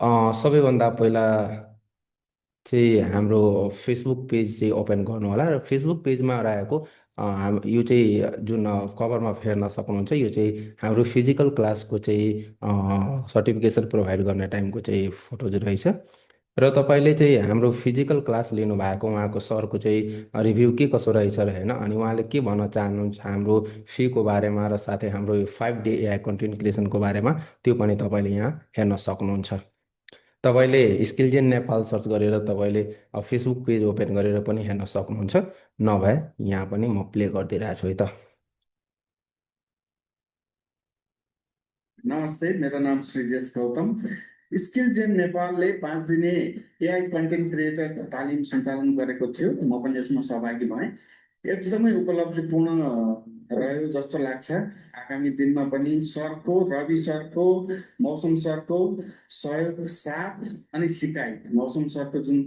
सबैभन्दा पहिला चाहिँ हाम्रो फेसबुक पेज चाहिँ ओपन गर्नु होला र फेसबुक पेजमा रहेको यो चाहिँ जुन कभरमा हेर्न सक्नुहुन्छ यो चाहिँ हाम्रो फिजिकल क्लासको चाहिँ सर्टिफिकेसन प्रोभाइड गर्ने टाइमको चाहिँ फोटो चाहिँ रहेछ। र तपाईँले चाहिँ हाम्रो फिजिकल क्लास लिनु भएको उहाँको सरको चाहिँ रिभ्यू के कसो रहेछ र होइन अनि उहाँले के भन्न चाहनुहुन्छ हाम्रो फीको बारेमा र साथै हाम्रो यो 5 डे एआई कन्टेन्ट क्रिएसनको बारेमा त्यो पनि तपाईँले यहाँ हेर्न सक्नुहुन्छ। तपाईँले स्किलजेन नेपाल सर्च गरेर तपाईँले फेसबुक पेज ओपन गरेर पनि हेर्न सक्नुहुन्छ। नभए यहाँ पनि म प्ले गरिदिइरहेको छु है त। नमस्ते, मेरो नाम श्रीजेश गौतम। स्किल जेन नेपालले 5 दिने एआई कन्टेन्ट क्रिएटर तालिम सञ्चालन गरेको थियो। म पनि यसमा सहभागी भएँ। एकदमै उपलब्धिपूर्ण रह्यो जस्तो लाग्छ। आगामी दिनमा पनि सरको, रवि सरको, मौसम सरको सहयोग साथ अनि सिकाइ, मौसम सरको जुन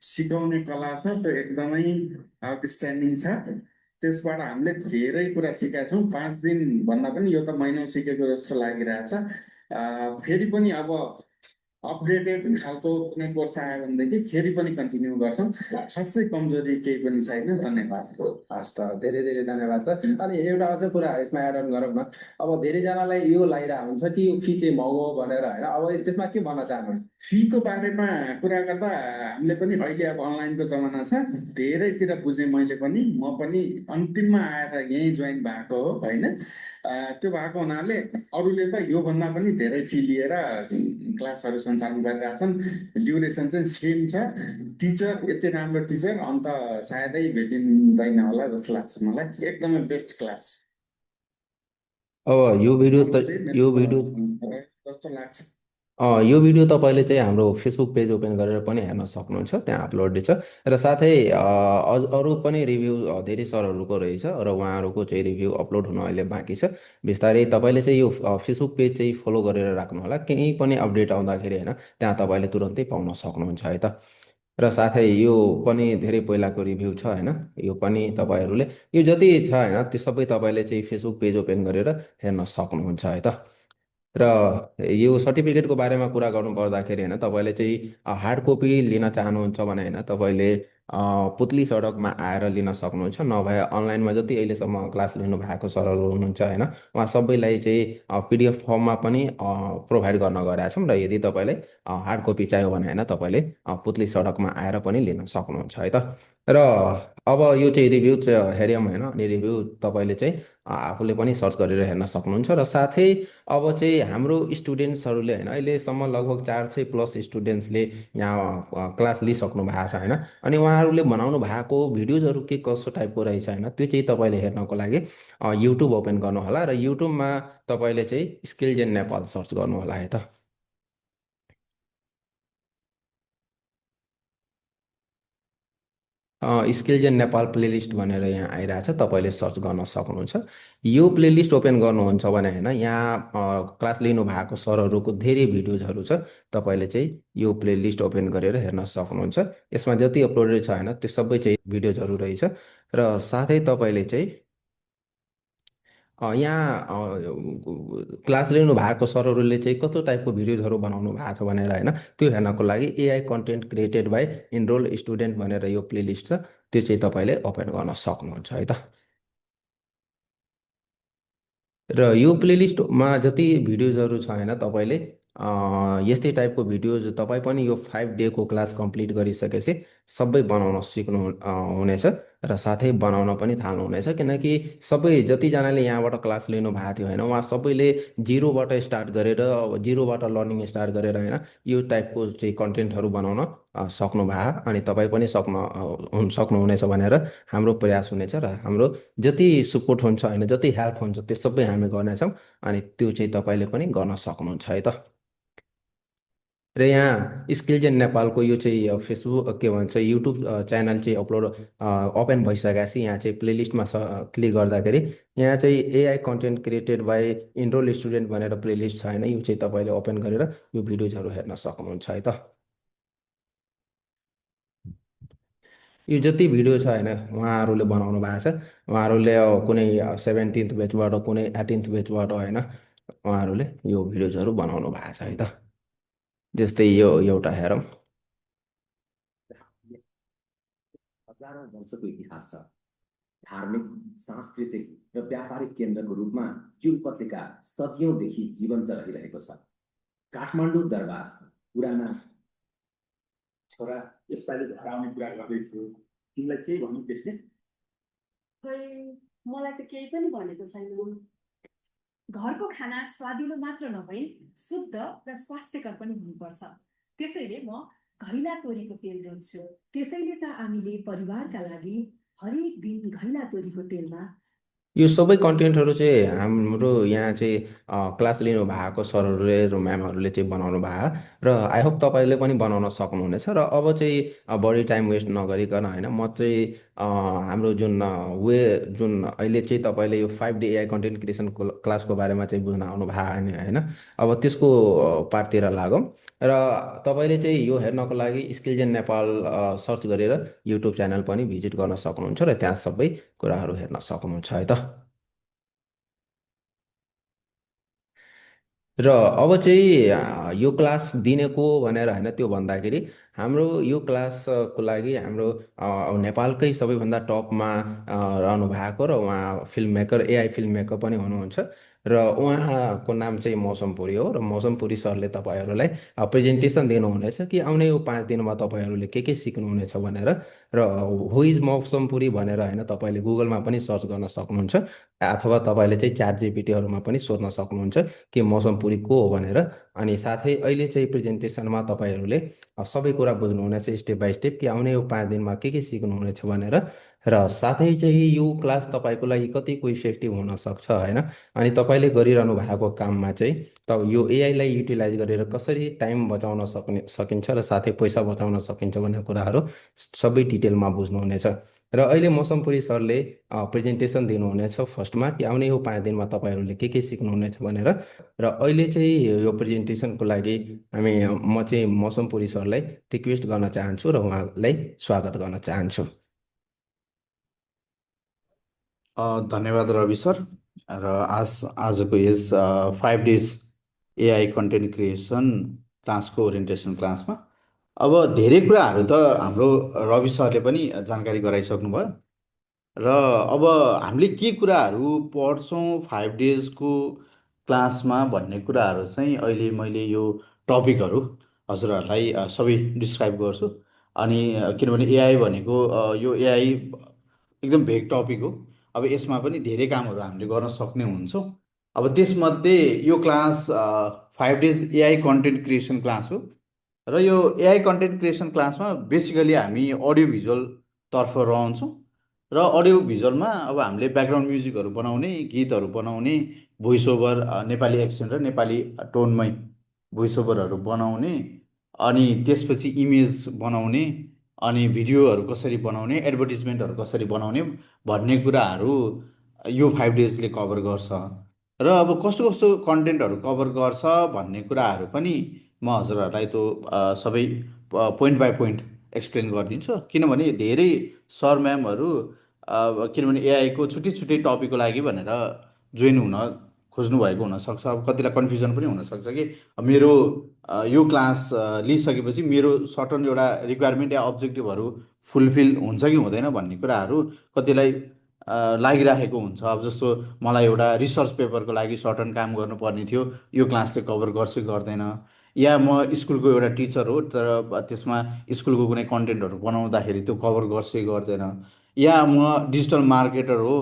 सिकाउने कला छ त्यो एकदमै आउटस्ट्यान्डिङ छ। त्यसबाट हामीले धेरै कुरा सिकेका छौँ। 5 दिन भन्दा पनि यो त महिनौ सिकेको जस्तो लागिरहेछ। फेरि पनि अब अपडेटेड खालको कुनै कोर्स आयो भनेदेखि फेरि पनि कन्टिन्यू गर्छौँ। खासै कमजोरी केही पनि छैन। धन्यवाद। हस् त, धेरै धेरै धन्यवाद सर। अनि एउटा अझ कुरा यसमा एड अन गरौँ न। अब धेरैजनालाई यो लागिरहेको हुन्छ कि यो फी चाहिँ महँगो हो भनेर होइन, अब त्यसमा के भन्न चाहनुहुन्छ? फीको बारेमा कुरा गर्दा हामीले पनि अहिले अब अनलाइनको जमाना छ, धेरैतिर बुझेँ मैले पनि। म पनि अन्तिममा आएर यहीँ जोइन भएको हो होइन। त्यो भएको हुनाले अरूले त योभन्दा पनि धेरै फी लिएर क्लासहरू सञ्चालन गरिरहेछन्। ड्युरेसन चाहिँ स्लिम छ। टिचर यति राम्रो टिचर अन्त सायदै भेटिँदैन होला जस्तो लाग्छ मलाई। एकदमै बेस्ट क्लास। अब यो भिडियो त नमस्ते, यो भिडियो जस्तो लाग्छ। यो भिडियो तपाईँले चाहिँ हाम्रो फेसबुक पेज ओपन गरेर पनि हेर्न सक्नुहुन्छ, त्यहाँ अपलोडेड छ। र साथै अरू पनि रिभ्यू धेरै सरहरूको रहेछ र उहाँहरूको चाहिँ रिभ्यू अपलोड हुन अहिले बाँकी छ। बिस्तारै तपाईँले चाहिँ यो फेसबुक पेज चाहिँ फलो गरेर राख्नु होला। केही पनि अपडेट आउँदाखेरि होइन त्यहाँ तपाईँले तुरन्तै पाउन सक्नुहुन्छ है त। र साथै यो पनि धेरै पहिलाको रिभ्यू छ होइन, यो पनि तपाईँहरूले यो जति छ होइन त्यो सबै तपाईँले चाहिँ फेसबुक पेज ओपन गरेर हेर्न सक्नुहुन्छ है त। र यो सर्टिफिकेटको बारेमा कुरा गर्नु पर्दाखेरि होइन तपाईँले चाहिँ हार्ड कपी लिन चाहनुहुन्छ भने होइन तपाईँले पुतली सडकमा आएर लिन सक्नुहुन्छ। नभए अनलाइनमा जति अहिलेसम्म क्लास लिनु भएको सरहरू हुनुहुन्छ होइन उहाँ सबैलाई चाहिँ पिडिएफ फर्ममा पनि प्रोभाइड गर्न गइरहेको छौँ। र यदि तपाईँले हार्ड कपी चाहियो भने होइन तपाईँले पुतली सडकमा आएर पनि लिन सक्नुहुन्छ है त। र अब यो चाहिँ रिभ्यू चाहिँ हेऱ्यौँ होइन, अनि रिभ्यू तपाईँले चाहिँ आफूले पनि सर्च गरेर हेर्न सक्नुहुन्छ। र साथै अब चाहिँ हाम्रो स्टुडेन्ट्सहरूले होइन अहिलेसम्म लगभग 400+ स्टुडेन्ट्सले यहाँ क्लास लिइसक्नु भएको छ होइन। अनि उहाँहरूले बनाउनु भएको भिडियोजहरू के कस्तो टाइपको रहेछ होइन त्यो चाहिँ तपाईँले हेर्नको लागि युट्युब ओपन गर्नु होला र युट्युबमा तपाईँले चाहिँ स्किलजेन नेपाल सर्च गर्नु होला है त। स्किलजेन नेपाल प्लेलिस्ट भनेर यहाँ आइरहेछ, तपाईँले सर्च गर्न सक्नुहुन्छ। यो प्लेलिस्ट ओपन गर्नुहुन्छ भने होइन यहाँ क्लास लिनु भएको सरहरूको धेरै भिडियोजहरू छ। तपाईँले चाहिँ यो प्लेलिस्ट ओपन गरेर हेर्न सक्नुहुन्छ। यसमा जति अपलोडेड छ होइन त्यो सबै चाहिँ भिडियोजहरू रहेछ। र साथै तपाईँले चाहिँ यहाँ क्लास लिनु भएको सरहरूले चाहिँ कस्तो टाइपको भिडियोजहरू बनाउनु भएको छ भनेर होइन त्यो हेर्नको लागि AI content created by enrolled student भनेर यो प्लेलिस्ट छ, त्यो चाहिँ तपाईँले ओपन गर्न सक्नुहुन्छ है त। र यो प्लेलिस्टमा जति भिडियोजहरू छ होइन तपाईँले यस्तै टाइपको भिडियोज तपाईँ पनि यो 5 डेको क्लास कम्प्लिट गरिसकेपछि सबै बनाउन सिक्नु हुनेछ। र साथै बनाउन पनि थाल्नुहुनेछ, किनकि सबै जतिजनाले यहाँबाट क्लास लिनु भएको थियो होइन उहाँ सबैले जिरोबाट स्टार्ट गरेर जिरोबाट लर्निङ स्टार्ट गरेर होइन यो टाइपको चाहिँ कन्टेन्टहरू बनाउन सक्नुभयो। अनि तपाईँ पनि सक्नुहुनेछ भनेर हाम्रो प्रयास हुनेछ। र हाम्रो जति सपोर्ट हुन्छ होइन जति हेल्प हुन्छ त्यो सबै हामी गर्नेछौँ। अनि त्यो चाहिँ तपाईँले पनि गर्न सक्नुहुन्छ है त। र यहाँ स्किलजेन नेपालको यो चाहिँ फेसबुक के भन्छ युट्युब च्यानल चाहिँ ओपन भइसकेको छ। यहाँ चाहिँ प्लेलिस्टमा क्लिक गर्दाखेरि यहाँ चाहिँ AI content created by enroll student भनेर प्लेलिस्ट छ होइन, यो चाहिँ तपाईँले ओपन गरेर यो भिडियोजहरू हेर्न सक्नुहुन्छ है त। यो जति भिडियो छ होइन उहाँहरूले बनाउनु भएको छ। उहाँहरूले कुनै 17th ब्याचबाट कुनै 18th ब्याचबाट होइन उहाँहरूले यो भिडियोजहरू बनाउनु भएको छ है त। जस्तै यो एउटा हेरौँ। हजारौं वर्षको इतिहास छ। धार्मिक, सांस्कृतिक र व्यापारिक केन्द्रको रूपमा यो उपत्यका सदियौंदेखि जीवन्त रहिरहेको छ। काठमाडौँ दरबार पुराना छोरा यसपालि घर आउने कुरा गर्दै थियो, तिमीलाई केही भन्नु त्यसले? खै, मलाई त केही पनि भनेको छैन। घरको खाना स्वादिलो मात्र नभई शुद्ध र स्वास्थ्यकर पनि हुनुपर्छ। त्यसैले म घैला तोरीको तेल रोज्छु। त्यसैले त हामीले परिवारका लागि हरेक दिन घैला तोरीको तेलमा यो सबै कन्टेन्टहरू चाहिँ हाम्रो यहाँ चाहिँ क्लास लिनु भएको सरहरूले र म्यामहरूले चाहिँ बनाउनु भएको, र आई होप तपाईँले पनि बनाउन सक्नुहुनेछ। र अब चाहिँ बढी टाइम वेस्ट नगरिकन होइन, म चाहिँ हाम्रो जुन अहिले चाहिँ तपाईँले यो 5 डे एआई कन्टेन्ट क्रिएसन क्लासको बारेमा चाहिँ बुझ्न आउनु भएको नि होइन, अब त्यसको पार्टतिर लागौँ। र तपाईँले चाहिँ यो हेर्नको लागि स्किल्स इन नेपाल सर्च गरेर युट्युब च्यानल पनि भिजिट गर्न सक्नुहुन्छ र त्यहाँ सबै कुराहरू हेर्न सक्नुहुन्छ है त। र अब चाहिँ यो क्लास दिने को भनेर होइन, त्यो भन्दाखेरि हाम्रो यो क्लासको लागि हाम्रो नेपालकै सबैभन्दा टपमा रहनु भएको र उहाँ film maker, AI film maker पनि हुनुहुन्छ, र उहाँको नाम चाहिँ मौसम पुरी हो। र मौसम पुरी सरले तपाईँहरूलाई प्रेजेन्टेसन दिनुहुनेछ कि आउने यो 5 दिनमा तपाईँहरूले के सिक्नुहुनेछ भनेर। र हु इज मौसम पुरी भनेर होइन, तपाईँले गुगलमा पनि सर्च गर्न सक्नुहुन्छ, अथवा तपाईँले चाहिँ च्याट जिपिटीहरूमा पनि सोध्न सक्नुहुन्छ कि मौसम पुरी को हो भनेर। अनि साथै अहिले चाहिँ प्रेजेन्टेसनमा तपाईँहरूले सबै कुरा बुझ्नुहुनेछ स्टेप बाई स्टेप कि आउने यो 5 दिनमा के सिक्नुहुनेछ भनेर। र साथै चाहिँ यो क्लास तपाईँको लागि कतिको इफेक्टिभ हुनसक्छ होइन, अनि तपाईँले गरिरहनु भएको काममा चाहिँ यो एआईलाई युटिलाइज गरेर कसरी टाइम बचाउन सकिन्छ र साथै पैसा बचाउन सकिन्छ भन्ने कुराहरू सबै डिटेलमा बुझ्नुहुनेछ। र अहिले मौसम पुरी सरले प्रेजेन्टेसन दिनुहुनेछ फर्स्टमा कि आउने यो 5 दिनमा तपाईँहरूले के सिक्नुहुनेछ भनेर। र अहिले चाहिँ यो प्रेजेन्टेसनको लागि म चाहिँ मौसम पुरी सरलाई रिक्वेस्ट गर्न चाहन्छु र उहाँलाई स्वागत गर्न चाहन्छु। धन्यवाद रवि सर। र आजको यस 5 डेज एआई कन्टेन्ट क्रिएसन क्लासको ओरिएन्टेसन क्लासमा अब धेरै कुराहरू त हाम्रो रवि सरले पनि जानकारी गराइसक्नुभयो, र अब हामीले के कुराहरू पढ्छौँ 5 डेजको क्लासमा भन्ने कुराहरू चाहिँ अहिले मैले यो टपिकहरू हजुरहरूलाई सबै डिस्क्राइब गर्छु। अनि किनभने एआई भनेको यो एआई एकदम भेग टपिक हो। अब यसमा पनि धेरै कामहरू हामीले गर्न सक्ने हुन्छौँ। अब त्यसमध्ये यो class 5 days AI content creation class हो, र यो एआई कन्टेन्ट क्रिएसन क्लासमा बेसिकली हामी अडियो भिजुअलतर्फ रहन्छौँ। र अडियो भिजुअलमा अब हामीले ब्याकग्राउन्ड म्युजिकहरू बनाउने, गीतहरू बनाउने, भोइस ओभर नेपाली एक्सेन्ट र नेपाली टोनमै भोइस ओभरहरू बनाउने, अनि त्यसपछि इमेज बनाउने, अनि भिडियोहरू कसरी बनाउने, एडभर्टिजमेन्टहरू कसरी बनाउने भन्ने कुराहरू यो 5 डेजले कभर गर्छ। र अब कस्तो कस्तो कन्टेन्टहरू कभर गर्छ भन्ने कुराहरू पनि म हजुरहरूलाई त्यो सबै पोइन्ट बाई पोइन्ट एक्सप्लेन गरिदिन्छु। किनभने धेरै सर म्यामहरू किनभने एआईको छुट्टै छुट्टै टपिकको लागि भनेर जोइन हुन खोज्नु भएको हुनसक्छ। अब कतिलाई कन्फ्युजन पनि हुनसक्छ कि मेरो यो क्लास लिइसकेपछि मेरो सर्टन एउटा रिक्वायरमेन्ट या अब्जेक्टिभहरू फुलफिल हुन्छ कि हुँदैन भन्ने कुराहरू कतिलाई लागिराखेको हुन्छ। अब जस्तो मलाई एउटा रिसर्च पेपरको लागि सर्टन काम गर्नुपर्ने थियो, यो क्लासले कभर गर्छ गर्दैन, या म स्कुलको एउटा टिचर हो तर त्यसमा स्कुलको कुनै कन्टेन्टहरू बनाउँदाखेरि त्यो कभर गर्छ गर्दैन, या म डिजिटल मार्केटर हो,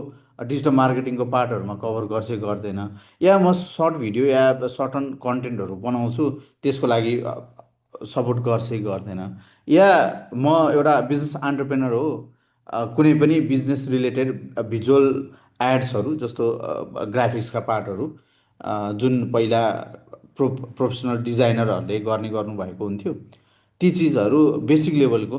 डिजिटल मार्केटिङको पार्टहरूमा कभर गर्छ गर्दैन, या म सर्ट भिडियो या सर्टन कन्टेन्टहरू बनाउँछु त्यसको लागि सपोर्ट गर्छ गर्दैन, या म एउटा बिजनेस एन्टरप्रेनर हो, कुनै पनि बिजनेस रिलेटेड भिजुअल एड्सहरू जस्तो ग्राफिक्सका पार्टहरू जुन पहिला प्रोफेसनल डिजाइनरहरूले गर्नुभएको हुन्थ्यो, ती चिजहरू बेसिक लेभलको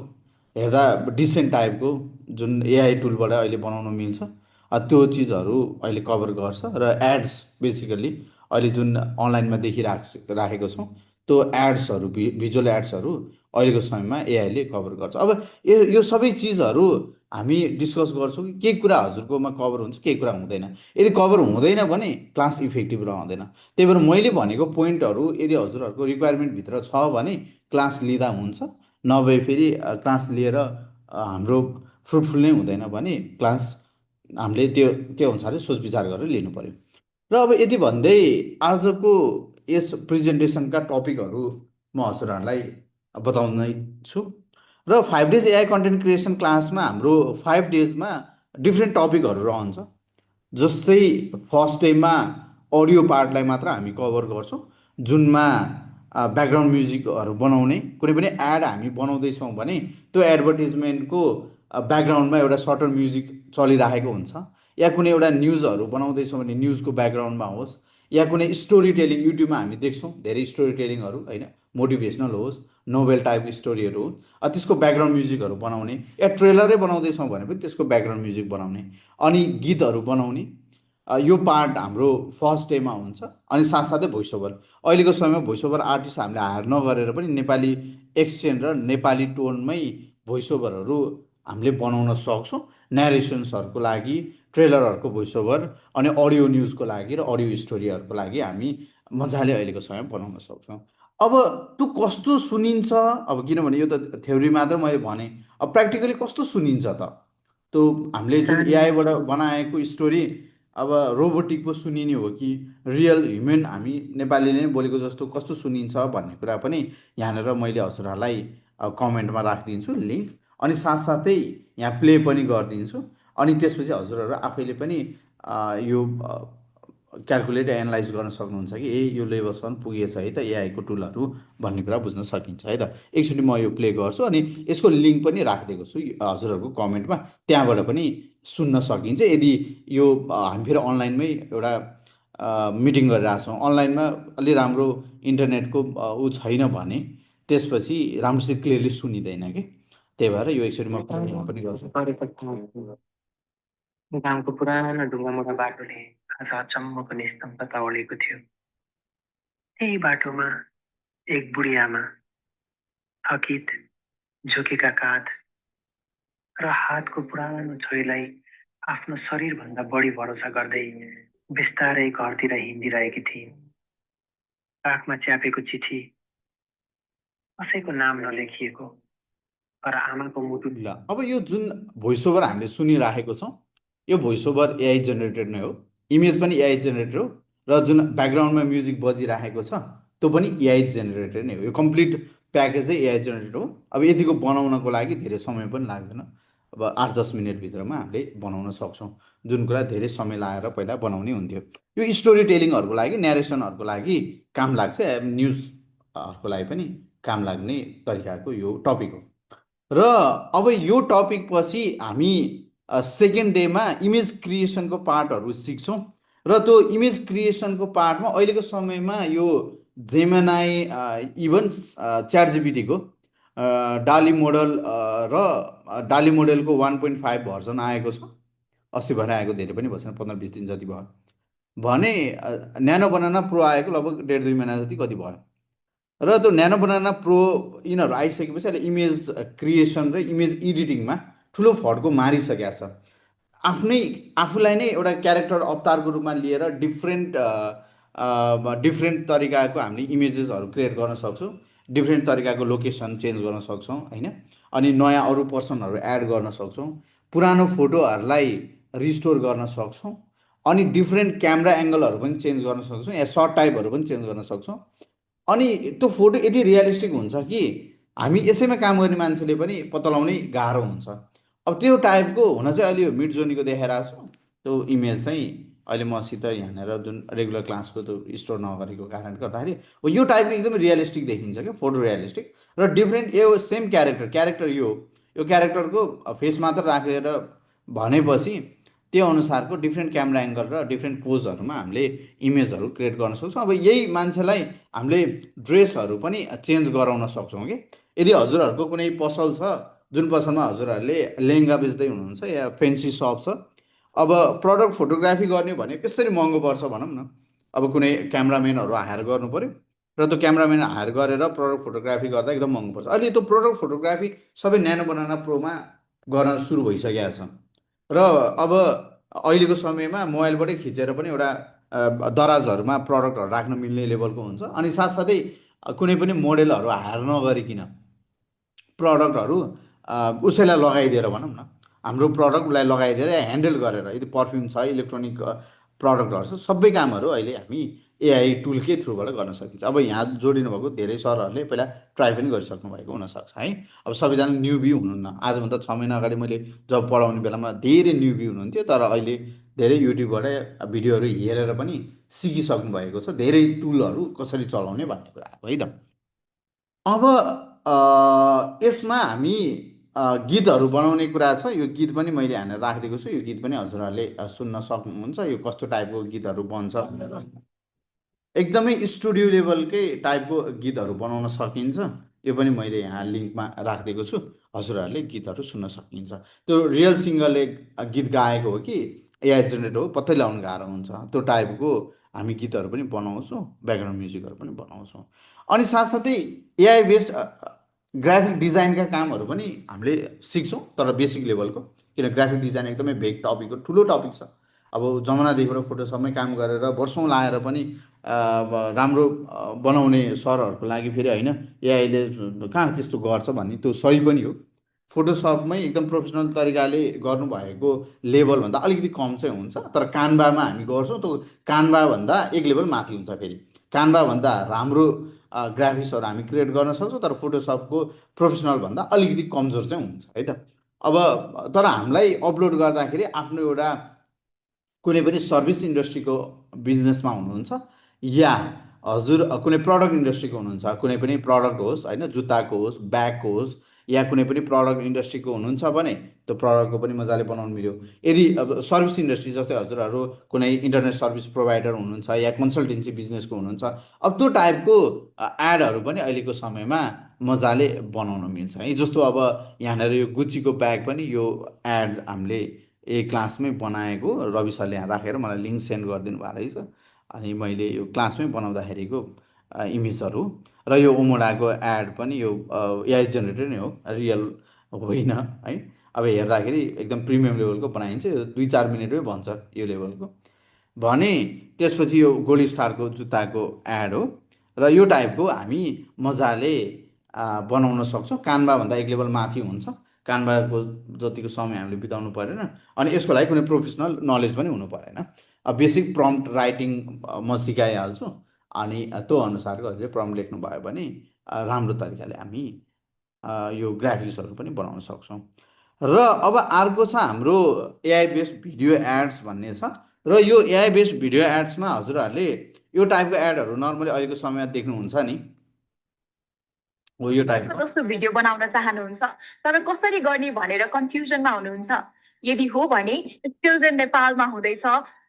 हेर्दा डिसेन्ट टाइपको जुन एआई टुलबाट अहिले बनाउन मिल्छ त्यो चिजहरू अहिले कभर गर्छ। र एड्स बेसिकली अहिले जुन अनलाइनमा राखेको छौँ त्यो एड्सहरू भिजुअल एड्सहरू अहिलेको समयमा एआईले कभर गर्छ। अब यो सबै चिजहरू हामी डिस्कस गर्छौँ कि केही कुरा हजुरकोमा कभर हुन्छ केही कुरा हुँदैन। यदि कभर हुँदैन भने क्लास इफेक्टिभ रहँदैन। त्यही भएर मैले भनेको पोइन्टहरू यदि हजुरहरूको रिक्वायरमेन्टभित्र छ भने क्लास लिँदा हुन्छ, नभए फेरि क्लास लिएर हाम्रो फ्रुटफुल नै हुँदैन भने क्लास हामीले त्यो अनुसारले सोच विचार गरेर लिनु पर्यो। र अब यति भन्दै आजको यस प्रेजेन्टेसनका टपिकहरू म हजुरहरूलाई बताउने छु। र 5 डेज एआई कन्टेन्ट क्रिएसन क्लासमा हाम्रो 5 डेजमा डिफ्रेन्ट टपिकहरू रहन्छ। जस्तै फर्स्ट डेमा अडियो पार्टलाई मात्र हामी कभर गर्छौँ, जुनमा ब्याकग्राउन्ड म्युजिकहरू बनाउने कुनै पनि एड हामी बनाउँदैछौँ भने त्यो एडभर्टिजमेन्टको ब्याकग्राउन्डमा एउटा सर्टर म्युजिक चलिरहेको हुन्छ, या कुनै एउटा न्युजहरू बनाउँदैछौँ भने न्युजको ब्याकग्राउन्डमा होस्, या कुनै स्टोरी टेलिङ युट्युबमा हामी देख्छौँ धेरै स्टोरी टेलिङहरू होइन, मोटिभेसनल होस्, नोभेल टाइप स्टोरीहरू हो, त्यसको ब्याकग्राउन्ड म्युजिकहरू बनाउने, या ट्रेलरै बनाउँदैछौँ भने पनि त्यसको ब्याकग्राउन्ड म्युजिक बनाउने, अनि गीतहरू बनाउने, यो पार्ट हाम्रो फर्स्ट डेमा हुन्छ। अनि साथसाथै भोइस ओभर, अहिलेको समयमा भोइस ओभर आर्टिस्ट हामीले हायर नगरेर पनि नेपाली एक्सेन्ट र नेपाली टोनमै भोइस ओभरहरू हामीले बनाउन सक्छौँ, न्यारेसन्सहरूको लागि, ट्रेलरहरूको भोइस ओभर, अनि अडियो न्युजको लागि र अडियो स्टोरीहरूको लागि हामी मजाले अहिलेको समयमा बनाउन सक्छौँ। अब त्यो कस्तो सुनिन्छ, अब किनभने यो त थ्योरी मात्र मैले भने, अब प्र्याक्टिकली कस्तो सुनिन्छ त? त्यो हामीले जुन एआईबाट बनाएको स्टोरी अब रोबोटिक पो सुनिने हो कि रियल ह्युमन हामी नेपालीले नै बोलेको जस्तो कस्तो सुनिन्छ भन्ने कुरा पनि यहाँनिर मैले हजुरहरूलाई कमेन्टमा राखिदिन्छु लिङ्क, अनि साथसाथै यहाँ प्ले पनि गरिदिन्छु। अनि त्यसपछि हजुरहरू आफैले पनि यो क्यालकुलेट एनालाइज गर्न सक्नुहुन्छ कि यो लेभलसम्म पुगेछ है त एआईको टुलहरू भन्ने कुरा बुझ्न सकिन्छ है त। एकचोटि म यो प्ले गर्छु अनि यसको लिङ्क पनि राखिदिएको छु हजुरहरूको कमेन्टमा, त्यहाँबाट पनि सुन्न सकिन्छ। यदि यो हामी फेरि अनलाइनमै एउटा मिटिङ गरिरहेछौँ, अनलाइनमा अलि राम्रो इन्टरनेटको ऊ छैन भने त्यसपछि राम्रोसित क्लियरली सुनिँदैन कि, त्यही भएर यो एकचोटि म पनि गर्छु। गाउँको पुरानो ढुङ्गामुढा बाटोले आज अचम्मको निस्तब्धता ओढेको थियो। त्यही बाटोमा एक बुढी आमा, थकित, झुकेका काँध र हातको पुरानो छोरीलाई आफ्नो शरीरभन्दा बढी भरोसा गर्दै बिस्तारै घरतिर हिँडिरहेकी थिइन्। काखमा च्यापेको चिठी, कसैको नाम नलेखिएको, तर आमाको मुटु। अब यो जुन भोइस ओभर हामीले सुनिराखेको छौँ यो भोइस ओभर एआई जेनेरेटेड नै हो, इमेज पनि एआई जेनेरेटेड हो, र जुन ब्याकग्राउन्डमा म्युजिक बजिरहेको छ त्यो पनि एआई जेनेरेटेड नै हो। यो कम्प्लिट प्याकेज चाहिँ एआई जेनेरेटेड हो। अब यतिको बनाउनको लागि धेरै समय पनि लाग्दैन, अब 8-10 मिनटभित्रमा हामीले बनाउन सक्छौँ, जुन कुरा धेरै समय लगाएर पहिला बनाउने हुन्थ्यो। यो स्टोरी टेलिङहरूको लागि, न्यारेसनहरूको लागि काम लाग्छ, न्युजहरूको लागि पनि काम लाग्ने तरिकाको यो टपिक हो। र अब यो टपिक पछि हामी सेकेन्ड डेमा इमेज क्रिएसनको पार्टहरू सिक्छौँ। र त्यो इमेज क्रिएसनको पार्टमा अहिलेको समयमा यो जेमिनाई इभन च्याट जिपिटीको डाली मोडल र डाली मोडलको 1.5 भर्जन आएको छ। अस्ति भएर आएको, धेरै पनि भएन, 15-20 दिन जति भयो भने। न्यानो बनाना प्रो आएको लगभग 1.5-2 महिना जति कति भयो। र त्यो न्यानो बनाना प्रो यिनीहरू आइसकेपछि अहिले इमेज क्रिएसन र इमेज एडिटिङमा ठुलो फड्को मारिसकेको छ। आफूलाई नै एउटा क्यारेक्टर अवतारको रूपमा लिएर डिफ्रेन्ट तरिकाको हामीले इमेजेसहरू क्रिएट गर्न सक्छौँ, डिफ्रेन्ट तरिकाको लोकेसन चेन्ज गर्न सक्छौँ होइन, अनि नयाँ अरू पर्सनहरू एड गर्न सक्छौँ, पुरानो फोटोहरूलाई रिस्टोर गर्न सक्छौँ, अनि डिफ्रेन्ट क्यामेरा एङ्गलहरू पनि चेन्ज गर्न सक्छौँ, या सर्ट टाइपहरू पनि चेन्ज गर्न सक्छौँ। अनि त्यो फोटो यति रियलिस्टिक हुन्छ कि हामी यसैमा काम गर्ने मान्छेले पनि पत्ता लगाउनै गाह्रो हुन्छ। अब त्यो टाइपको हुन चाहिँ अहिले यो मिड जोर्नीको देखाइरहेको छु। त्यो इमेज चाहिँ अहिले मसित यहाँनिर जुन रेगुलर क्लासको त्यो स्टोर नगरेको कारणले गर्दाखेरि यो टाइपको एकदमै रियलिस्टिक देखिन्छ क्या, फोटो रियलिस्टिक र डिफ्रेन्ट। यो सेम क्यारेक्टर यो क्यारेक्टरको फेस मात्र राखेर भनेपछि त्यो अनुसारको डिफ्रेन्ट क्यामेरा एङ्गल र डिफ्रेन्ट पोजहरूमा हामीले इमेजहरू क्रिएट गर्न सक्छौँ। अब यही मान्छेलाई हामीले ड्रेसहरू पनि चेन्ज गराउन सक्छौँ कि। यदि हजुरहरूको कुनै पसल छ जुन पसलमा हजुरहरूले लेहेङ्गा बेच्दै हुनुहुन्छ या फेन्सी सप छ, अब प्रडक्ट फोटोग्राफी गर्ने भने यसरी महँगो पर्छ भनौँ न। अब कुनै क्यामराम्यानहरू हायर गर्नु पऱ्यो र त्यो क्यामराम्यान हायर गरेर प्रडक्ट फोटोग्राफी गर्दा एकदम महँगो पर्छ। अहिले त्यो प्रडक्ट फोटोग्राफी सबै न्यानो बनाना प्रोमा गर्न सुरु भइसकेको छ र अब अहिलेको समयमा मोबाइलबाटै खिचेर पनि एउटा दराजहरूमा प्रडक्टहरू राख्न मिल्ने लेभलको हुन्छ अनि साथसाथै कुनै पनि मोडेलहरू हायर नगरिकन प्रडक्टहरू उसैलाई लगाइदिएर भनौँ न हाम्रो प्रडक्ट उसलाई लगाइदिएर ह्यान्डल गरेर यदि पर्फ्युम छ इलेक्ट्रोनिक प्रडक्टहरू छ सबै कामहरू अहिले हामी एआई टुलकै थ्रुबाट गर्न सकिन्छ अब यहाँ जोडिनु भएको धेरै सरहरूले पहिला ट्राई पनि गरिसक्नु भएको हुनसक्छ है अब सबैजना न्युबी हुनुहुन्न आजभन्दा 6 महिना अगाडि मैले जब पढाउने बेलामा धेरै न्युबी हुनुहुन्थ्यो तर अहिले धेरै युट्युबबाट भिडियोहरू हेरेर पनि सिकिसक्नु भएको छ धेरै टुलहरू कसरी चलाउने भन्ने कुराहरू है त अब यसमा हामी गीतहरू बनाउने कुरा छ यो गीत पनि मैले यहाँनिर राखिदिएको छु यो गीत पनि हजुरहरूले सुन्न सक्नुहुन्छ यो कस्तो टाइपको गीतहरू बन्छ भनेर एकदमै स्टुडियो लेभलकै टाइपको गीतहरू बनाउन सकिन्छ यो पनि मैले यहाँ लिङ्कमा राखिदिएको छु हजुरहरूले गीतहरू सुन्न सकिन्छ त्यो रियल सिङ्गरले गीत गाएको हो कि एआई जेनेरेट हो पत्तै लगाउनु गाह्रो हुन्छ त्यो टाइपको हामी गीतहरू पनि बनाउँछौँ ब्याकग्राउन्ड म्युजिकहरू पनि बनाउँछौँ अनि साथसाथै एआई बेस्ड ग्राफिक डिजाइनका कामहरू पनि हामीले सिक्छौँ तर बेसिक लेभलको किन ग्राफिक डिजाइन एकदमै भेग टपिक हो ठुलो टपिक छ अब जमानादेखिबाट फोटोसपमै काम गरेर वर्षौँ लाएर पनि राम्रो बनाउने सरहरूको लागि फेरि होइन एआईले कहाँ त्यस्तो गर्छ भन्ने त्यो सही पनि हो फोटोसपमै एकदम प्रोफेसनल तरिकाले गर्नुभएको लेभलभन्दा अलिकति कम चाहिँ हुन्छ तर कानभामा हामी गर्छौँ त्यो कानभाभन्दा एक लेभल माथि हुन्छ फेरि कानभाभन्दा राम्रो ग्राफिक्सहरू हामी क्रिएट गर्न सक्छौँ तर फोटोसपको प्रोफेसनल भन्दा अलिकति कमजोर चाहिँ हुन्छ है त अब तर हामीलाई अपलोड गर्दाखेरि आफ्नो एउटा कुनै पनि सर्भिस इन्डस्ट्रीको बिजनेसमा हुनुहुन्छ या हजुर कुनै प्रडक्ट इन्डस्ट्रीको हुनुहुन्छ कुनै पनि प्रडक्ट होस् होइन जुत्ताको होस् ब्यागको होस् या कुनै पनि प्रडक्ट इन्डस्ट्रीको हुनुहुन्छ भने त्यो प्रडक्टको पनि मजाले बनाउनु मिल्यो यदि अब सर्भिस इन्डस्ट्री जस्तै हजुरहरू कुनै इन्टरनेट सर्भिस प्रोभाइडर हुनुहुन्छ या कन्सल्टेन्सी बिजनेसको हुनुहुन्छ अब त्यो टाइपको एडहरू पनि अहिलेको समयमा मजाले बनाउन मिल्छ है जस्तो अब यहाँनिर यो गुच्चीको ब्याग पनि यो एड हामीले क्लासमै बनाएको रवि सरले यहाँ राखेर मलाई लिङ्क सेन्ड गरिदिनु भएको रहेछ अनि मैले यो क्लासमै बनाउँदाखेरिको इमेजहरू र यो ओमोडाको एड पनि यो एआई जेनेरेटेड नै हो रियल होइन है अब हेर्दाखेरि एकदम प्रिमियम लेभलको बनाइन्छ यो 2-4 मिनटमै भन्छ यो लेभलको भने त्यसपछि यो गोल्ड स्टारको जुत्ताको एड हो र यो टाइपको हामी मजाले बनाउन सक्छौँ कानभाभन्दा एक लेभल माथि हुन्छ कानभाको जतिको समय हामीले बिताउनु परेन अनि यसको लागि कुनै प्रोफेसनल नलेज पनि हुनु परेन बेसिक प्रम्प्ट राइटिङ म सिकाइहाल्छु अनि त्यो अनुसारको चाहिँ प्रम्प्ट लेख्नु भयो भने राम्रो तरिकाले हामी यो ग्राफिक्सहरू पनि बनाउन सक्छौँ र अब अर्को छ हाम्रो एआई बेस्ड भिडियो एड्स भन्ने छ र यो एआई बेस्ड भिडियो एड्समा हजुरहरूले यो टाइपको एडहरू नर्मली अहिलेको समयमा देख्नुहुन्छ नि हो यो टाइपको जस्तो भिडियो बनाउन चाहनुहुन्छ तर कसरी गर्ने भनेर कन्फ्युजनमा हुनुहुन्छ यदि हो भने स्किल्स इन नेपालमा हुँदैछ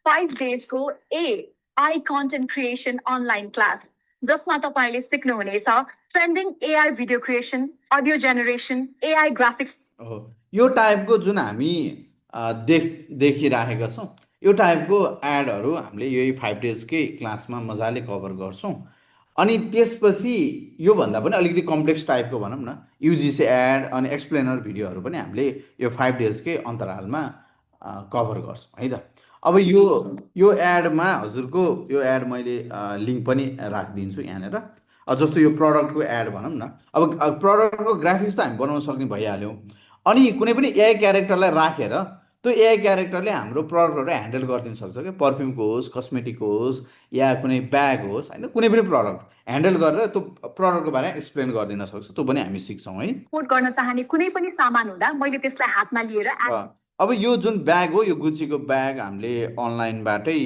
5 डेजको AI content creation online class जसमा तपाईँले सिक्नुहुनेछ trending AI video creation audio generation AI graphics हो यो टाइपको जुन हामी देखिराखेका छौँ यो टाइपको एडहरू हामीले यही 5 डेजकै क्लासमा मजाले कभर गर्छौँ अनि त्यसपछि योभन्दा पनि अलिकति कम्प्लेक्स टाइपको भनौँ न युजिसी एड अनि एक्सप्लेनर भिडियोहरू पनि हामीले यो 5 डेजकै अन्तरालमा कभर गर्छौँ है त अब यो एडमा हजुरको यो एड मैले लिङ्क पनि राखिदिन्छु यहाँनिर जस्तो यो प्रडक्टको एड भनौँ न अब प्रडक्टको ग्राफिक्स त हामी बनाउन सक्ने भइहाल्यौँ अनि कुनै पनि एआई क्यारेक्टरलाई राखेर त्यो एआई क्यारेक्टरले हाम्रो प्रडक्टहरू ह्यान्डल गरिदिन सक्छ क्या पर्फ्युमको होस् कस्मेटिकको होस् या कुनै ब्याग होस् होइन कुनै पनि प्रडक्ट ह्यान्डल गरेर त्यो प्रडक्टको बारेमा एक्सप्लेन गरिदिन सक्छ त्यो पनि हामी सिक्छौँ है पोर्ट गर्न चाहने कुनै पनि सामान हुँदा मैले त्यसलाई हातमा लिएर अब यो जुन ब्याग हो यो गुच्चीको ब्याग हामीले अनलाइनबाटै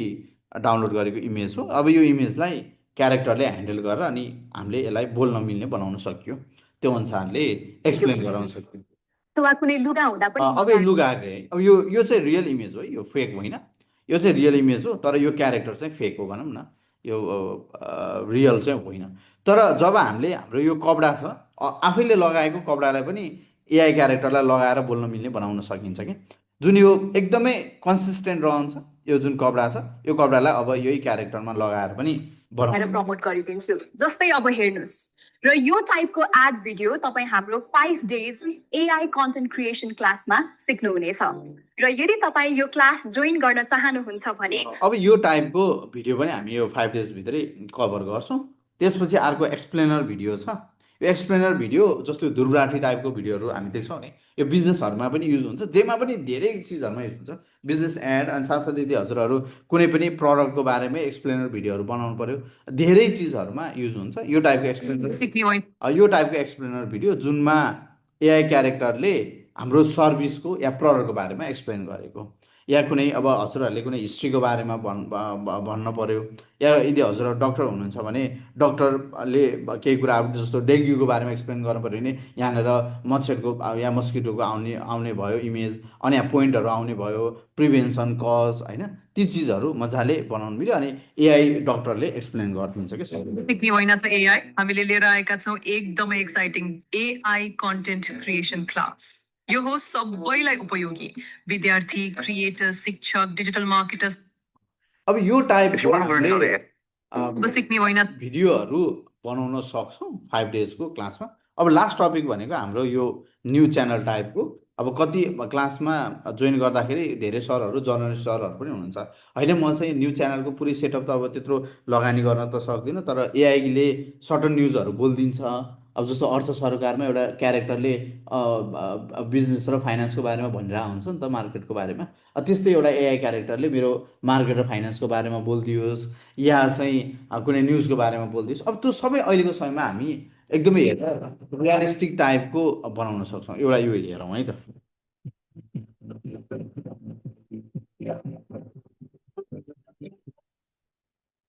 डाउनलोड गरेको इमेज हो अब यो इमेजलाई क्यारेक्टरले ह्यान्डल गरेर अनि हामीले यसलाई बोल्न मिल्ने बनाउन सक्यो त्यो अनुसारले एक्सप्लेन गराउन सक्यो कुनै लुगा हुँदा पनि अब यो लुगाको है अब यो चाहिँ रियल इमेज हो यो फेक होइन यो चाहिँ रियल इमेज हो तर यो क्यारेक्टर चाहिँ फेक हो भनौँ न यो रियल चाहिँ होइन तर जब हामीले हाम्रो यो कपडा छ आफैले लगाएको कपडालाई पनि एआई क्यारेक्टरलाई लगाएर बोल्न मिल्ने बनाउन सकिन्छ कि जुन यो एकदमै कन्सिस्टेन्ट रहन्छ यो जुन कपडा छ यो कपडालाई अब यही क्यारेक्टरमा लगाएर पनि प्रमोट गरिदिन्छु जस्तै अब हेर्नुहोस् र यो टाइपको एड भिडियो तपाईँ हाम्रो 5 डेज एआई कन्टेन्ट क्रिएसन क्लासमा सिक्नुहुनेछ र यदि तपाईँ यो क्लास जोइन गर्न चाहनुहुन्छ भने अब यो टाइपको भिडियो पनि हामी यो 5 डेजभित्रै कभर गर्छौँ। त्यसपछि अर्को एक्सप्लेनर भिडियो छ। यो एक्सप्लेनर भिडियो जस्तो दुर्ब्राठी टाइपको भिडियोहरू हामी देख्छौँ नि, यो बिजनेसहरूमा पनि युज हुन्छ, जेमा पनि धेरै चिजहरूमा युज हुन्छ, बिजनेस एड। अनि साथसाथै यदि हजुरहरू कुनै पनि प्रडक्टको बारेमै एक्सप्लेनर भिडियोहरू बनाउनु पर्यो, धेरै चिजहरूमा युज हुन्छ यो टाइपको एक्सप्लेनर भिडियो, जुनमा एआई क्यारेक्टरले हाम्रो सर्भिसको या प्रडक्टको बारेमा एक्सप्लेन गरेको, या कुनै अब हजुरहरूले कुनै हिस्ट्रीको बारेमा भन्न पर्यो, या यदि हजुरहरू डक्टर हुनुहुन्छ भने डक्टरले केही कुरा जस्तो डेङ्गुको बारेमा एक्सप्लेन गर्नु पऱ्यो भने यहाँनिर मच्छरको या मस्किटोको आउने भयो इमेज, अनि यहाँ पोइन्टहरू आउने भयो, प्रिभेन्सन, कज, होइन, ती चिजहरू मजाले बनाउनु मिल्यो। अनि एआई डक्टरले एक्सप्लेन गरिदिन्छ कि सिक्ने होइन त एआई हामीले लिएर आएका छौँ एकदमै exciting AI content creation class. यो हो सबैलाई उपयोगी, विद्यार्थी, क्रिएटर, शिक्षक, डिजिटल मार्केटर्स। अब यो टाइपको सिक्ने होइन भिडियोहरू बनाउन सक्छौँ 5 डेजको क्लासमा। अब लास्ट टपिक भनेको हाम्रो यो न्यू च्यानल टाइपको। अब कति क्लासमा जोइन गर्दाखेरि धेरै सरहरू, जर्नलिस्ट सरहरू पनि हुनुहुन्छ, होइन म चाहिँ न्यू च्यानलको पुरै सेटअप त अब त्यत्रो लगानी गर्न त सक्दिनँ, तर एआईले सर्टन न्युजहरू बोलिदिन्छ। अब जस्तो अर्थ सरकारमा एउटा क्यारेक्टरले बिजनेस र फाइनेन्सको बारेमा भनिरहेको हुन्छ नि त, मार्केटको बारेमा। त्यस्तै एउटा एआई क्यारेक्टरले मेरो मार्केट र फाइनेन्सको बारेमा बोलिदियोस्, या चाहिँ कुनै न्युजको बारेमा बोलिदियोस्। अब त्यो सबै अहिलेको समयमा हामी एकदमै हेरेर रियलिस्टिक टाइपको बनाउन सक्छौँ। एउटा यो हेरौँ है त।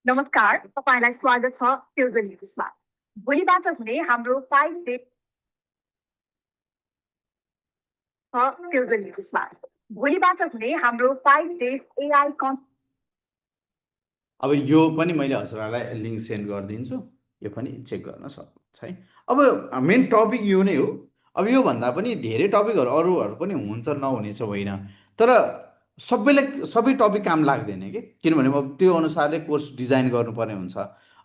नमस्कार, तपाईँलाई स्वागत छ फ्युजन न्युजमा। भोलिबाट हुने हाम्रो 5 डे फ्युजन न्युजमा। भोलिबाट हुने हाम्रो 5 डेज एआई अब यो पनि मैले हजुरहरूलाई लिङ्क सेन्ड गरिदिन्छु, यो पनि चेक गर्न सक्नुहुन्छ है। अब मेन टपिक यो नै हो। अब योभन्दा पनि धेरै टपिकहरू अरूहरू पनि हुन्छ, नहुने चाहिँ होइन, तर सबैलाई सबै टपिक काम लाग्दैन कि, किनभने अब त्यो अनुसारले कोर्स डिजाइन गर्नुपर्ने हुन्छ।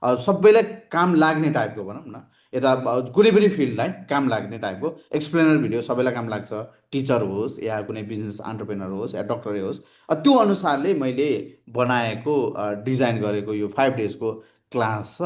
सबैलाई काम लाग्ने टाइपको भनौँ न, यता कुनै पनि फिल्डलाई काम लाग्ने टाइपको एक्सप्लेनर भिडियो सबैलाई काम लाग्छ, टिचर होस् या कुनै बिजनेस एन्टरप्रेनर होस् या डक्टरै होस्। त्यो अनुसारले मैले बनाएको डिजाइन गरेको यो 5 डेजको क्लास छ।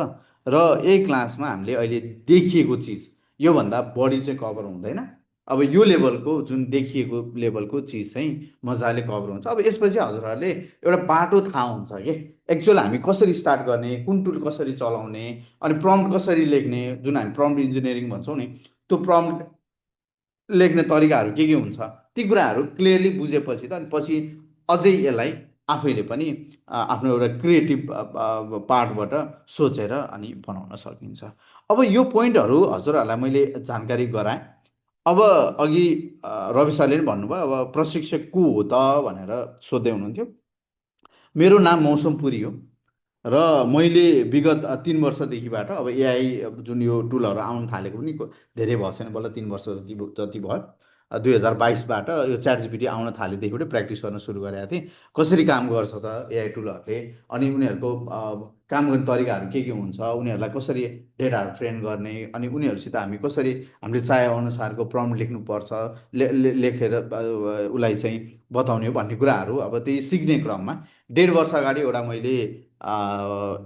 र यही क्लासमा हामीले अहिले देखिएको चिज योभन्दा बढी चाहिँ कभर हुँदैन। अब यो लेभलको जुन देखिएको लेभलको चिज चाहिँ मजाले कभर हुन्छ। अब यसपछि हजुरहरूले एउटा बाटो थाहा हुन्छ कि एक्चुअल हामी कसरी स्टार्ट गर्ने, कुन टुल कसरी चलाउने, अनि प्रम्प्ट कसरी लेख्ने, जुन हामी प्रम्प्ट इन्जिनियरिङ भन्छौँ नि, त्यो प्रम्प्ट लेख्ने तरिकाहरू के हुन्छ, ती कुराहरू क्लियरली बुझेपछि त अनि पछि अझै यसलाई आफैले पनि आफ्नो एउटा क्रिएटिभ पार्टबाट सोचेर अनि बनाउन सकिन्छ। अब यो पोइन्टहरू हजुरहरूलाई मैले जानकारी गराएँ। अब अघि रवि सरले पनि भन्नुभयो, अब प्रशिक्षक को हो त भनेर सोध्दै हुनुहुन्थ्यो। मेरो नाम मौसम पुरी हो र मैले विगत 3 वर्षदेखिबाट अब एआई जुन यो टुलहरू आउन थालेको पनि धेरै भएको छैन, बल्ल 3 वर्ष जति भयो। 2022बाट यो च्याट जिपिटी आउन थालेदेखिबाटै प्र्याक्टिस गर्न सुरु गरेको थिएँ। कसरी काम गर्छ त एआई टुलहरूले, अनि उनीहरूको काम गर्ने तरिकाहरू के हुन्छ, उनीहरूलाई कसरी डेटाहरू ट्रेन गर्ने, अनि उनीहरूसित हामी कसरी हामीले चाहे अनुसारको प्रम्प्ट लेख्नुपर्छ, लेखेर उसलाई चाहिँ बताउने हो भन्ने कुराहरू अब त्यही सिक्ने क्रममा 1.5 वर्ष अगाडि एउटा मैले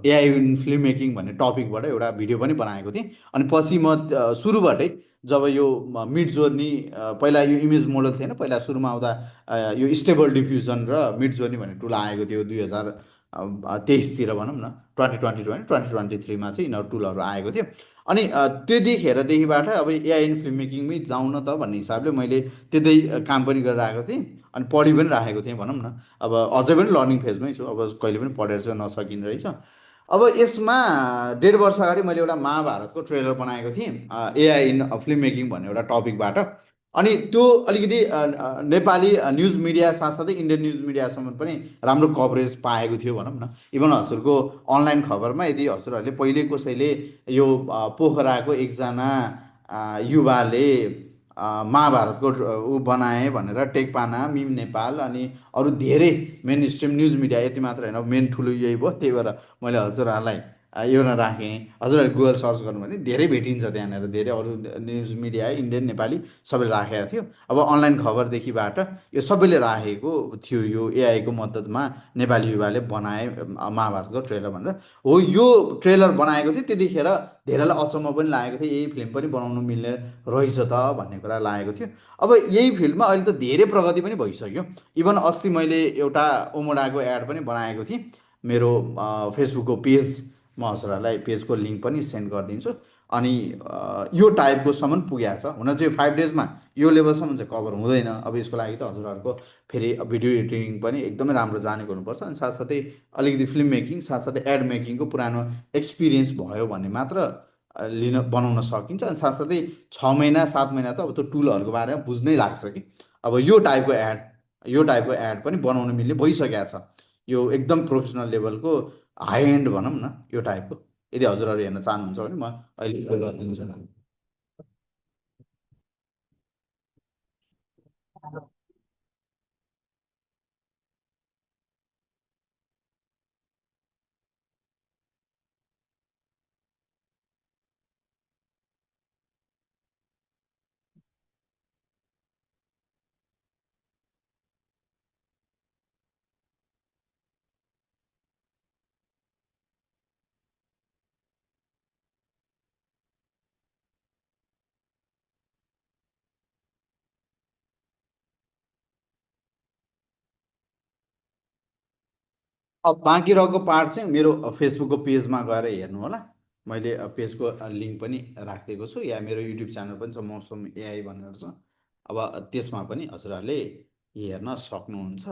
एआई इन फिल्म मेकिङ भन्ने टपिकबाट एउटा भिडियो पनि बनाएको थिएँ। अनि पछि म सुरुबाटै जब यो मिड जोर्नी, पहिला यो इमेज मोडल थिएन, पहिला सुरुमा आउँदा यो स्टेबल डिफ्युजन र मिड जोर्नी भन्ने टुल आएको थियो 2023तिर भनौँ न, 2023मा चाहिँ यिनीहरू टुलहरू आएको थियो। अनि त्यतिखेरदेखिबाट अब एआई इन फिल्म मेकिङमै जाउँ न त भन्ने हिसाबले मैले त्यतै काम पनि गरिरहेको थिएँ, अनि पढि पनि राखेको थिएँ भनौँ न। अब अझै पनि लर्निङ फेजमै छु, अब कहिले पनि पढेर चाहिँ नसकिने रहेछ। अब यसमा 1.5 वर्ष अगाडि मैले एउटा महाभारतको ट्रेलर बनाएको थिएँ एआई इन फिल्म मेकिङ भन्ने एउटा टपिकबाट। अनि त्यो अलिकति नेपाली न्युज मिडिया साथसाथै इन्डियन न्युज मिडियासम्म पनि राम्रो कभरेज पाएको थियो भनौँ न। इभन हजुरको अनलाइन खबरमा यदि हजुरहरूले पहिले कसैले यो पोखराको एकजना युवाले महाभारतको ऊ बनाए भनेर टेकपाना, मिम नेपाल अनि अरू धेरै मेन स्ट्रिम न्युज मिडिया, यति मात्र होइन, मेन ठुलो यही भयो। त्यही भएर मैले हजुरहरूलाई एउटा राखेँ। हजुरहरूले गुगल सर्च गर्नु भने धेरै भेटिन्छ त्यहाँनिर, धेरै अरू न्युज मिडिया इन्डियन नेपाली सबैले राखेको थियो। अब अनलाइन खबरदेखिबाट यो सबैले राखेको थियो यो एआईको मद्दतमा नेपाली युवाले बनाए महाभारतको ट्रेलर भनेर। हो यो ट्रेलर बनाएको थियो त्यतिखेर धेरैलाई अचम्म पनि लागेको थियो, यही फिल्म पनि बनाउनु मिल्ने रहेछ त भन्ने कुरा लागेको थियो। अब यही फिल्डमा अहिले त धेरै प्रगति पनि भइसक्यो। इभन अस्ति मैले एउटा ओमोडाको एड पनि बनाएको थिएँ मेरो फेसबुकको पेज, म हजुरहरूलाई पेजको लिङ्क पनि सेन्ड गरिदिन्छु। अनि यो टाइपकोसम्म पुगेको छ। हुन चाहिँ 5 डेजमा यो लेभलसम्म चाहिँ कभर हुँदैन। अब यसको लागि त हजुरहरूको फेरि भिडियो एडिटिङ पनि एकदमै राम्रो जानेको हुनुपर्छ। अनि साथसाथै अलिकति फिल्म मेकिङ साथसाथै एड मेकिङको पुरानो एक्सपिरियन्स भयो भने मात्र बनाउन सकिन्छ। अनि साथसाथै 6 महिना 7 महिना त अब त्यो टुलहरूको बारेमा बुझ्नै लाग्छ कि अब यो टाइपको एड पनि बनाउन मिल्ने भइसकेको छ। यो एकदम प्रोफेसनल लेभलको हाई एन्ड भनौँ न यो टाइपको। यदि हजुरहरू हेर्न चाहनुहुन्छ भने म अहिले सुरु गरिदिन्छु। अब बाँकी रहेको पार्ट चाहिँ मेरो फेसबुकको पेजमा गएर हेर्नु होला। मैले पेजको लिङ्क पनि राखिदिएको छु, या मेरो युट्युब च्यानल पनि छ मौसम एआई भनेर छ। अब त्यसमा पनि हजुरहरूले हेर्न सक्नुहुन्छ।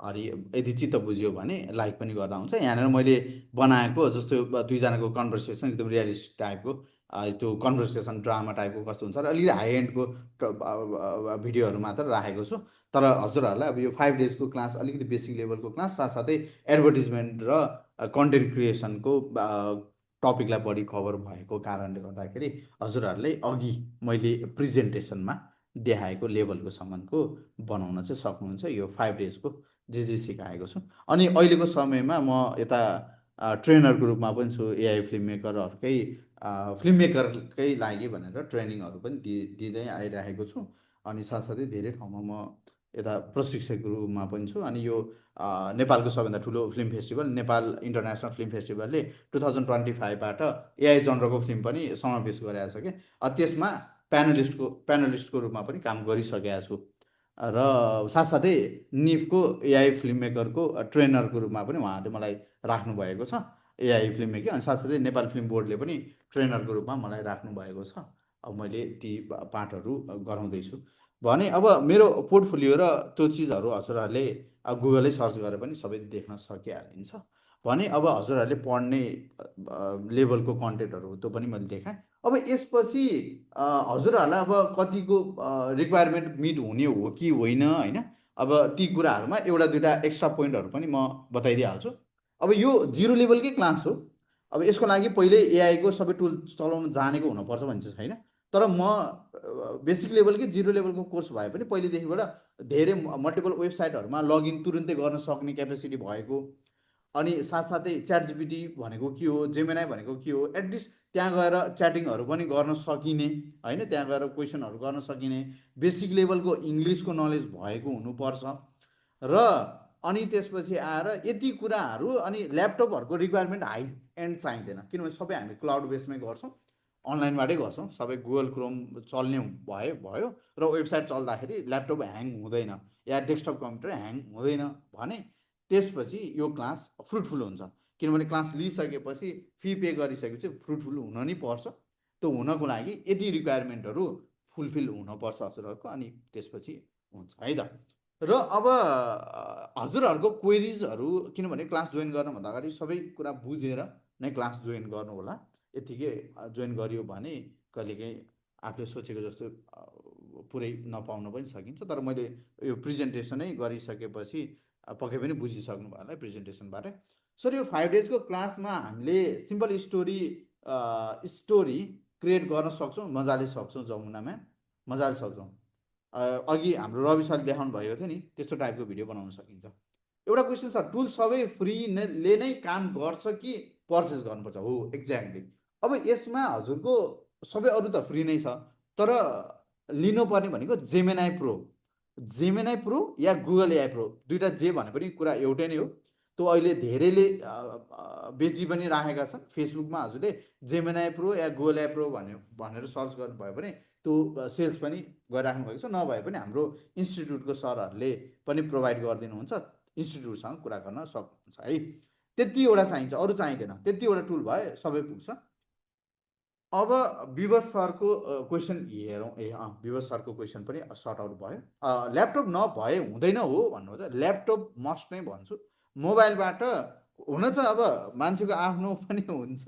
अनि यदि चित्त बुझ्यो भने लाइक पनि गर्दा हुन्छ। यहाँनिर मैले बनाएको जस्तो दुईजनाको कन्भर्सेसन एकदम रियलिस्टिक टाइपको त्यो कन्भर्सेसन ड्रामा टाइपको कस्तो हुन्छ र अलिकति हाई एन्डको भिडियोहरू मात्र राखेको छु। तर हजुरहरूलाई अब यो 5 डेजको क्लास अलिकति बेसिक लेभलको क्लास साथसाथै एडभर्टिजमेन्ट र कन्टेन्ट क्रिएसनको टपिकलाई बढी कभर भएको कारणले गर्दाखेरि हजुरहरूले अघि मैले प्रेजेन्टेसनमा देखाएको लेभलको सम्मको बनाउन चाहिँ सक्नुहुन्छ यो 5 डेजको जे सिकाएको छु। अनि अहिलेको समयमा म यता ट्रेनरको रूपमा पनि छु। एआई फिल्म मेकरकै लागि भनेर ट्रेनिङहरू पनि दिँदै आइरहेको छु। अनि साथसाथै धेरै ठाउँमा म यता प्रशिक्षकको रूपमा पनि छु। अनि यो नेपालको सबैभन्दा ठुलो film festival Nepal international film फेस्टिभलले 2025बाट एआई जनरको फिल्म पनि समावेश गरेको छ कि त्यसमा प्यानलिस्टको रूपमा पनि काम गरिसकेको छु। र साथसाथै निफको एआई फिल्म मेकरको ट्रेनरको रूपमा पनि उहाँहरूले मलाई राख्नुभएको छ एआई फिल्म मेकिङ। अनि साथसाथै नेपाल फिल्म बोर्डले पनि ट्रेनरको रूपमा मलाई राख्नुभएको छ। अब मैले ती पाठहरू गराउँदैछु भने अब मेरो पोर्टफोलियो र त्यो चिजहरू हजुरहरूले गुगलै सर्च गरेर पनि सबै देख्न सकिहालिन्छ भने अब हजुरहरूले पढ्ने लेभलको कन्टेन्टहरू त्यो पनि मैले देखाएँ। अब यसपछि हजुरहरूलाई अब कतिको रिक्वायरमेन्ट मिट हुने हो कि होइन होइन, अब ती कुराहरूमा एउटा दुइटा एक्स्ट्रा पोइन्टहरू पनि म बताइदिइहाल्छु। अब यो 0 लेभलकै क्लास हो। अब यसको लागि पहिले एआईको सबै टुल चलाउन जानेको हुनुपर्छ भन्ने चाहिँ छैन। तर म बेसिक लेभलकै 0 लेभलको कोर्स भए पनि पहिलेदेखिबाट धेरै मल्टिपल वेबसाइटहरूमा लगइन तुरुन्तै गर्न सक्ने क्यापेसिटी भएको, अनि साथसाथै च्याट जिपिटी भनेको के हो, जेमिनाई भनेको के हो, एटलिस्ट त्यहाँ गएर च्याटिङहरू पनि गर्न सकिने होइन, त्यहाँ गएर क्वेसनहरू गर्न सकिने बेसिक लेभलको इङ्ग्लिसको नलेज भएको हुनुपर्छ। र अनि त्यसपछि आएर यति कुराहरू, अनि ल्यापटपहरूको रिक्वायरमेन्ट हाई एन्ड चाहिँदैन किनभने सबै हामी क्लाउड बेसमै गर्छौँ, अनलाइनबाटै गर्छौँ। सबै गुगल क्रोम चल्ने भयो र वेबसाइट चल्दाखेरि ल्यापटप ह्याङ हुँदैन या डेस्कटप कम्प्युटर ह्याङ हुँदैन भने त्यसपछि यो क्लास फ्रुटफुल हुन्छ। किनभने क्लास लिइसकेपछि फी पे गरिसकेपछि फ्रुटफुल हुन नै पर्छ। त्यो हुनको लागि यदि रिक्वायरमेन्टहरू फुलफिल हुनपर्छ हजुरहरूको, अनि त्यसपछि हुन्छ है त। र अब हजुरहरूको क्वेरिजहरू, किनभने क्लास जोइन गर्नुभन्दा अगाडि सबै कुरा बुझेर नै क्लास जोइन गर्नु होला। यतिकै जोइन गरियो भने कहिलेकाहीँ आफूले सोचेको जस्तो पुरै नपाउन पनि सकिन्छ। तर मैले यो प्रेजेन्टेसनै गरिसकेपछि पक्कै पनि बुझिसक्नु भयो होला प्रेजेन्टेसनबाट। सर यो 5 डेजको क्लासमा हामीले सिम्पल स्टोरी क्रिएट गर्न सक्छौँ, मजाले सक्छौँ, जमुनामा मजाले सक्छौँ। अघि हाम्रो रवि सरले देखाउनु भएको थियो नि, त्यस्तो टाइपको भिडियो बनाउन सकिन्छ। एउटा क्वेसन छ, टुल सबै फ्रीले नै काम गर्छ कि पर्चेस गर्नुपर्छ हो एक्ज्याक्टली। अब यसमा हजुरको सबै अरू त फ्री नै छ, तर लिनुपर्ने भनेको जेमिनाई प्रो या गुगल एआई प्रो, दुइटा जे भने पनि कुरा एउटै नै हो। त्यो अहिले धेरैले बेची पनि राखेका छन्। फेसबुकमा हजुरले जेमिनाई प्रो या गुगल एआई प्रो भनेर सर्च गर्नुभयो भने त्यो सेल्स पनि गरिराख्नु भएको छ। नभए पनि हाम्रो इन्स्टिट्युटको सरहरूले पनि प्रोभाइड गरिदिनुहुन्छ, इन्स्टिट्युटसँग कुरा गर्न सक्नुहुन्छ है। त्यतिवटा चाहिन्छ, अरू चाहिँदैन। त्यतिवटा टुल भए सबै पुग्छ। अब विवश सरको क्वेसन हेरौँ। विवश सरको क्वेसन पनि सर्ट आउट भयो। ल्यापटप नभए हुँदैन हो भन्नुहुन्छ। ल्यापटप मस्ट नै भन्छु। मोबाइलबाट हुन त अब मान्छेको आफ्नो पनि हुन्छ।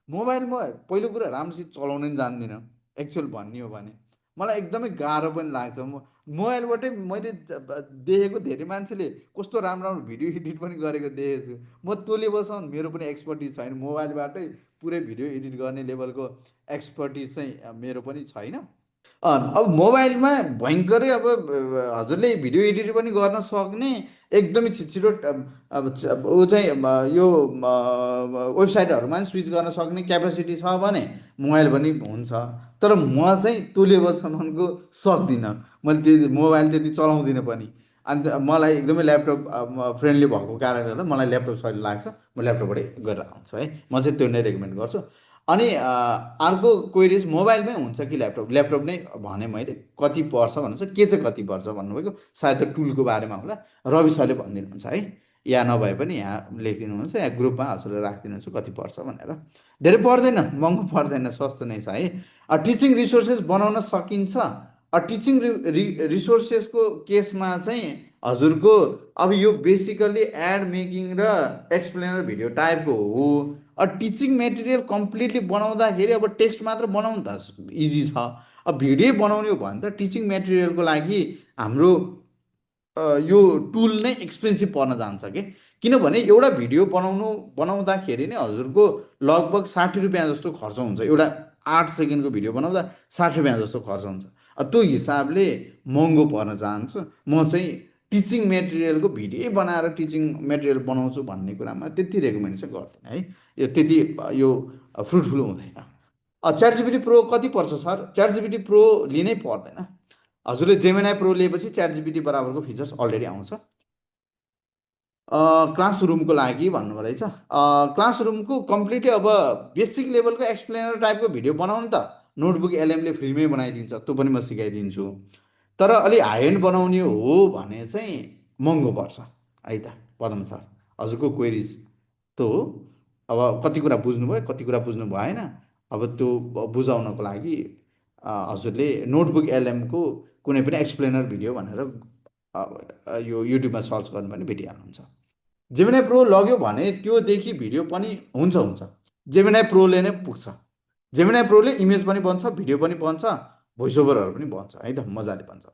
मोबाइल म पहिलो कुरा राम्रोसित चलाउनै जान्दिनँ, एक्चुअल भन्ने हो भने मलाई एकदमै गाह्रो पनि लाग्छ। मोबाइलबाटै मैले देखेको धेरै मान्छेले कस्तो राम्रो राम्रो भिडियो एडिट पनि गरेको देखेको छु। म त्यो लेभलसम्म मेरो पनि एक्सपर्टिज छैन, मोबाइलबाटै पुरै भिडियो एडिट गर्ने लेभलको एक्सपर्टिज चाहिँ मेरो पनि छैन। अब मोबाइलमा भयङ्करै अब हजुरले भिडियो एडिट पनि गर्न सक्ने एकदमै छिटो ऊ चाहिँ यो वेबसाइटहरूमा पनि स्विच गर्न सक्ने क्यापेसिटी छ भने मोबाइल पनि हुन्छ। तर म चाहिँ त्यो लेभलसम्मको सक्दिनँ। मैले त्यति मोबाइल त्यति चलाउँदिनँ पनि। अन्त मलाई एकदमै ल्यापटप फ्रेन्डली भएको कारणले गर्दा मलाई ल्यापटप सजिलो लाग्छ। म ल्यापटपबाटै गरेर आउँछु है। म चाहिँ त्यो नै रेकमेन्ड गर्छु। अनि अर्को क्वेरिज मोबाइलमै हुन्छ कि ल्यापटप नै भने मैले। कति पर्छ भन्नुहुन्छ, के चाहिँ कति पर्छ भन्नुभएको, सायद त्यो टुलको बारेमा होला। रवि सरले भनिदिनुहुन्छ है, या नभए पनि यहाँ लेखिदिनुहुन्छ, या ग्रुपमा हजुरले राखिदिनुहुन्छ कति पर्छ भनेर। धेरै पर्दैन, महँगो पर्दैन, सस्तो नै छ है। टिचिङ रिसोर्सेस बनाउन सकिन्छ। टिचिङ रिसोर्सेसको केसमा चाहिँ हजुरको अब यो बेसिकली एड मेकिङ र एक्सप्लेनर भिडियो टाइपको हो। टिचिङ मेटेरियल कम्प्लिटली बनाउँदाखेरि अब टेक्स्ट मात्र बनाउनु त इजी छ। अब भिडियो बनाउने हो भने त टिचिङ मेटेरियलको लागि हाम्रो यो टुल नै एक्सपेन्सिभ पर्न जान्छ कि। किनभने एउटा भिडियो बनाउँदाखेरि नै हजुरको लगभग 60 रुपियाँ जस्तो खर्च हुन्छ। एउटा 8 सेकेन्डको भिडियो बनाउँदा 60 रुपियाँ जस्तो खर्च हुन्छ। त्यो हिसाबले महँगो पर्न जान्छ। म चाहिँ टिचिङ मेटेरियलको भिडियो बनाएर टिचिङ मेटेरियल बनाउँछु भन्ने कुरामा त्यति रेकमेन्ड चाहिँ गर्दैन है। यो त्यति यो फ्रुटफुल हुँदैन। च्याटजिपिटी प्रो कति पर्छ सर? च्याटजिपिटी प्रो लिनै पर्दैन। हजुरले जेमिनाई प्रो लिएपछि च्याटजिपिटी बराबरको फिचर्स अलरेडी आउँछ। क्लासरुमको लागि भन्नुभयो रहेछ। क्लासरुमको कम्प्लिटली अब बेसिक लेभलको एक्सप्लेनर टाइपको भिडियो बनाउनु त नोटबुक एलएमले फ्रीमै बनाइदिन्छ, त्यो पनि म सिकाइदिन्छु। तर अलि हाई एन्ड बनाउने हो भने चाहिँ महँगो पर्छ है त पदम सर। हजुरको क्वेरिज त्यो हो। अब कति कुरा बुझ्नुभयो, कति कुरा बुझ्नु भएन। अब त्यो बुझाउनको लागि हजुरले नोटबुक एलएमको कुनै पनि एक्सप्लेनर भिडियो भनेर यो युट्युबमा सर्च गर्नु भने भेटिहाल्नुहुन्छ। जेमिनाई प्रो लग्यो भने त्योदेखि भिडियो पनि हुन्छ। जेमिनाई प्रोले नै पुग्छ। जेमिनाई प्रोले इमेज पनि बन्छ, भिडियो पनि बन्छ, भोइस ओभरहरू पनि बन्छ है त, मजाले बन्छ।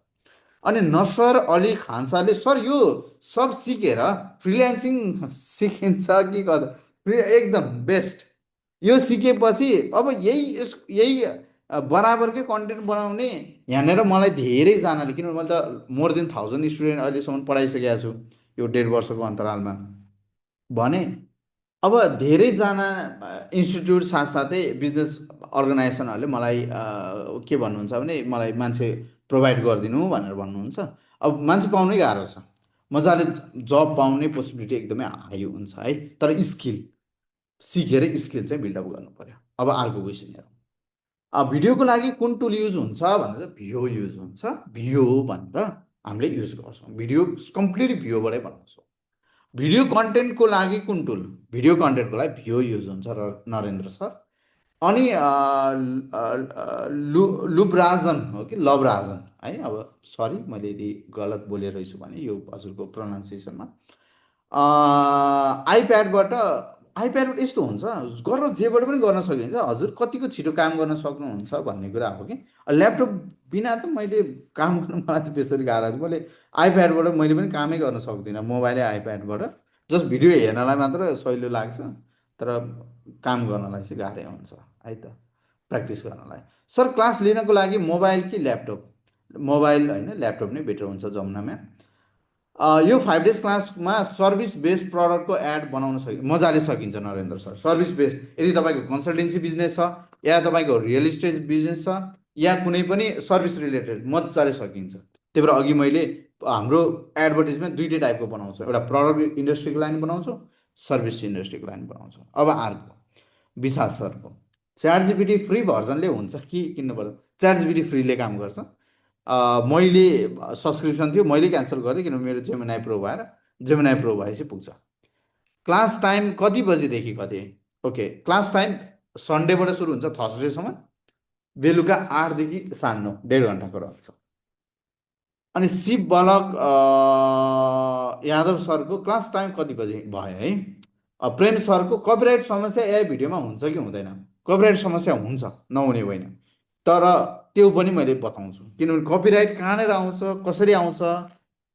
अनि नसर अली खान सरले, सर यो सब सिकेर फ्रिल्यान्सिङ सिकिन्छ कि कता? एकदम बेस्ट। यो सिकेपछि अब यही बराबरकै कन्टेन्ट बनाउने यहाँनिर मलाई धेरैजनाले, किनभने मैले त मोर देन 1000 स्टुडेन्ट अहिलेसम्म पढाइसकेको छु यो 1.5 वर्षको अन्तरालमा भने। अब धेरैजना इन्स्टिट्युट साथसाथै बिजनेस अर्गनाइजेसनहरूले मलाई के भन्नुहुन्छ भने मलाई मान्छे प्रोभाइड गरिदिनु भनेर भन्नुहुन्छ। अब मान्छे पाउनै गाह्रो छ। मजाले जब पाउने पोसिबिलिटी एकदमै हाई हुन्छ है। तर स्किल सिकेर स्किल चाहिँ बिल्डअप गर्नु पर्यो। अब अर्को क्वेसन हेरौँ। भिडियोको लागि कुन टुल युज हुन्छ भनेर भिओ युज हुन्छ। भिओ भनेर हामीले युज गर्छौँ। भिडियो कम्प्लिटली भिओबाटै बनाउँछौँ। भिडियो कन्टेन्टको लागि कुन टुल? भिडियो कन्टेन्टको लागि भिओ युज हुन्छ नरेन्द्र सर। अनि लुब्राजन हो कि लभराजन है। अब सरी मैले यदि गलत बोलेर रहेछु भने यो हजुरको प्रोनाउन्सिएसनमा। आइप्याडबाट यस्तो हुन्छ, गर्न जेबाट पनि गर्न सकिन्छ। हजुर कतिको छिटो काम गर्न सक्नुहुन्छ भन्ने कुरा हो कि। ल्यापटप बिना त मैले काम गर्न मलाई त बेसरी गाह्रो छ। मैले आइप्याडबाट मैले पनि कामै गर्न सक्दिनँ। मोबाइलै आइप्याडबाट जस्ट भिडियो हेर्नलाई मात्र सजिलो लाग्छ, तर काम गर्नलाई चाहिँ गाह्रै हुन्छ है त, प्र्याक्टिस गर्नलाई। सर क्लास लिनको लागि मोबाइल कि ल्यापटप? मोबाइल होइन, ल्यापटप नै बेटर हुन्छ जमुना म्याम। यो 5 डेज क्लासमा सर्भिस बेस्ड प्रडक्टको एड बनाउन मजाले सकिन्छ नरेन्द्र सर। सर्भिस बेस्ड, यदि तपाईँको कन्सल्टेन्सी बिजनेस छ या तपाईँको रियल इस्टेट बिजनेस छ या कुनै पनि सर्भिस रिलेटेड, मजाले सकिन्छ। त्यही भएर अघि मैले हाम्रो एडभर्टिजमेन्ट दुईटै टाइपको बनाउँछु, एउटा प्रडक्ट इन्डस्ट्रीको लाइन बनाउँछु, सर्भिस इन्डस्ट्रीको लाइन बनाउँछु। अब अर्को विशाल सरको च्याट जिपिटी फ्री भर्जनले हुन्छ कि किन्नुपर्छ? च्याट जिपिटी फ्रीले काम गर्छ। मैले सब्सक्रिप्सन थियो, मैले क्यान्सल गरेँ किनभने मेरो जेमिनाई प्रो भएपछि पुग्छ। क्लास टाइम कति बजीदेखि कति? ओके, क्लास टाइम सन्डेबाट सुरु हुन्छ थर्सडेसम्म, बेलुका 8 देखि 9:30, 1.5 घन्टाको रहन्छ। अनि शिव बालक यादव सरको क्लास टाइम कति बजी भयो है? प्रेम सरको कपिराइट समस्या एआई भिडियोमा हुन्छ कि हुँदैन? कपिराइट समस्या हुन्छ, नहुने होइन, तर त्यो पनि मैले बताउँछु। किनभने कपिराइट कहाँनिर आउँछ, कसरी आउँछ,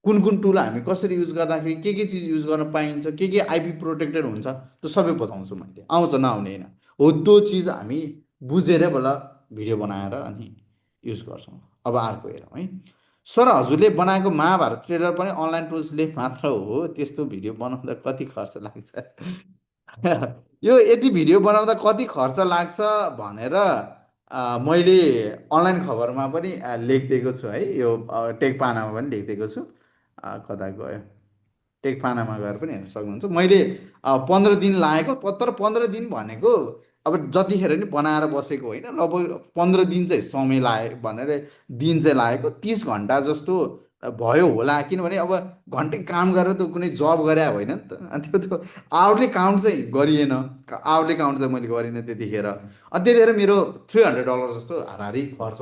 कुन कुन टुल हामी कसरी युज गर्दाखेरि के चिज युज गर्न पाइन्छ, के आइपी प्रोटेक्टेड हुन्छ, त्यो सबै बताउँछु मैले। आउँछ, नआउने होइन, हो त्यो चिज हामी बुझेर बल्ल भिडियो बनाएर अनि युज गर्छौँ। अब अर्को हेरौँ है। सर, हजुरले बनाएको महाभारत ट्रेलर पनि अनलाइन टुल्सले मात्र हो, त्यस्तो भिडियो बनाउँदा कति खर्च लाग्छ? यो यति भिडियो बनाउँदा कति खर्च लाग्छ भनेर मैले अनलाइन खबरमा पनि लेखिदिएको छु है। यो टेक पानामा पनि लेखिदिएको छु। कता गयो? टेक पानामा गएर पनि हेर्न सक्नुहुन्छ। मैले 15 दिन लागेको, तर 15 दिन भनेको अब जतिखेर नि बनाएर बसेको होइन, लगभग 15 दिन चाहिँ समय लाग्यो भनेर दिन चाहिँ लागेको 30 घन्टा जस्तो भयो होला। किनभने अब घन्टै काम गरेर त कुनै जब गरे होइन नि त। अनि त्यो आवरली काउन्ट चाहिँ गरिएन, आवरली काउन्ट चाहिँ मैले गरिनँ त्यतिखेर। अनि त्यतिखेर मेरो $300 जस्तो हाराहारी खर्च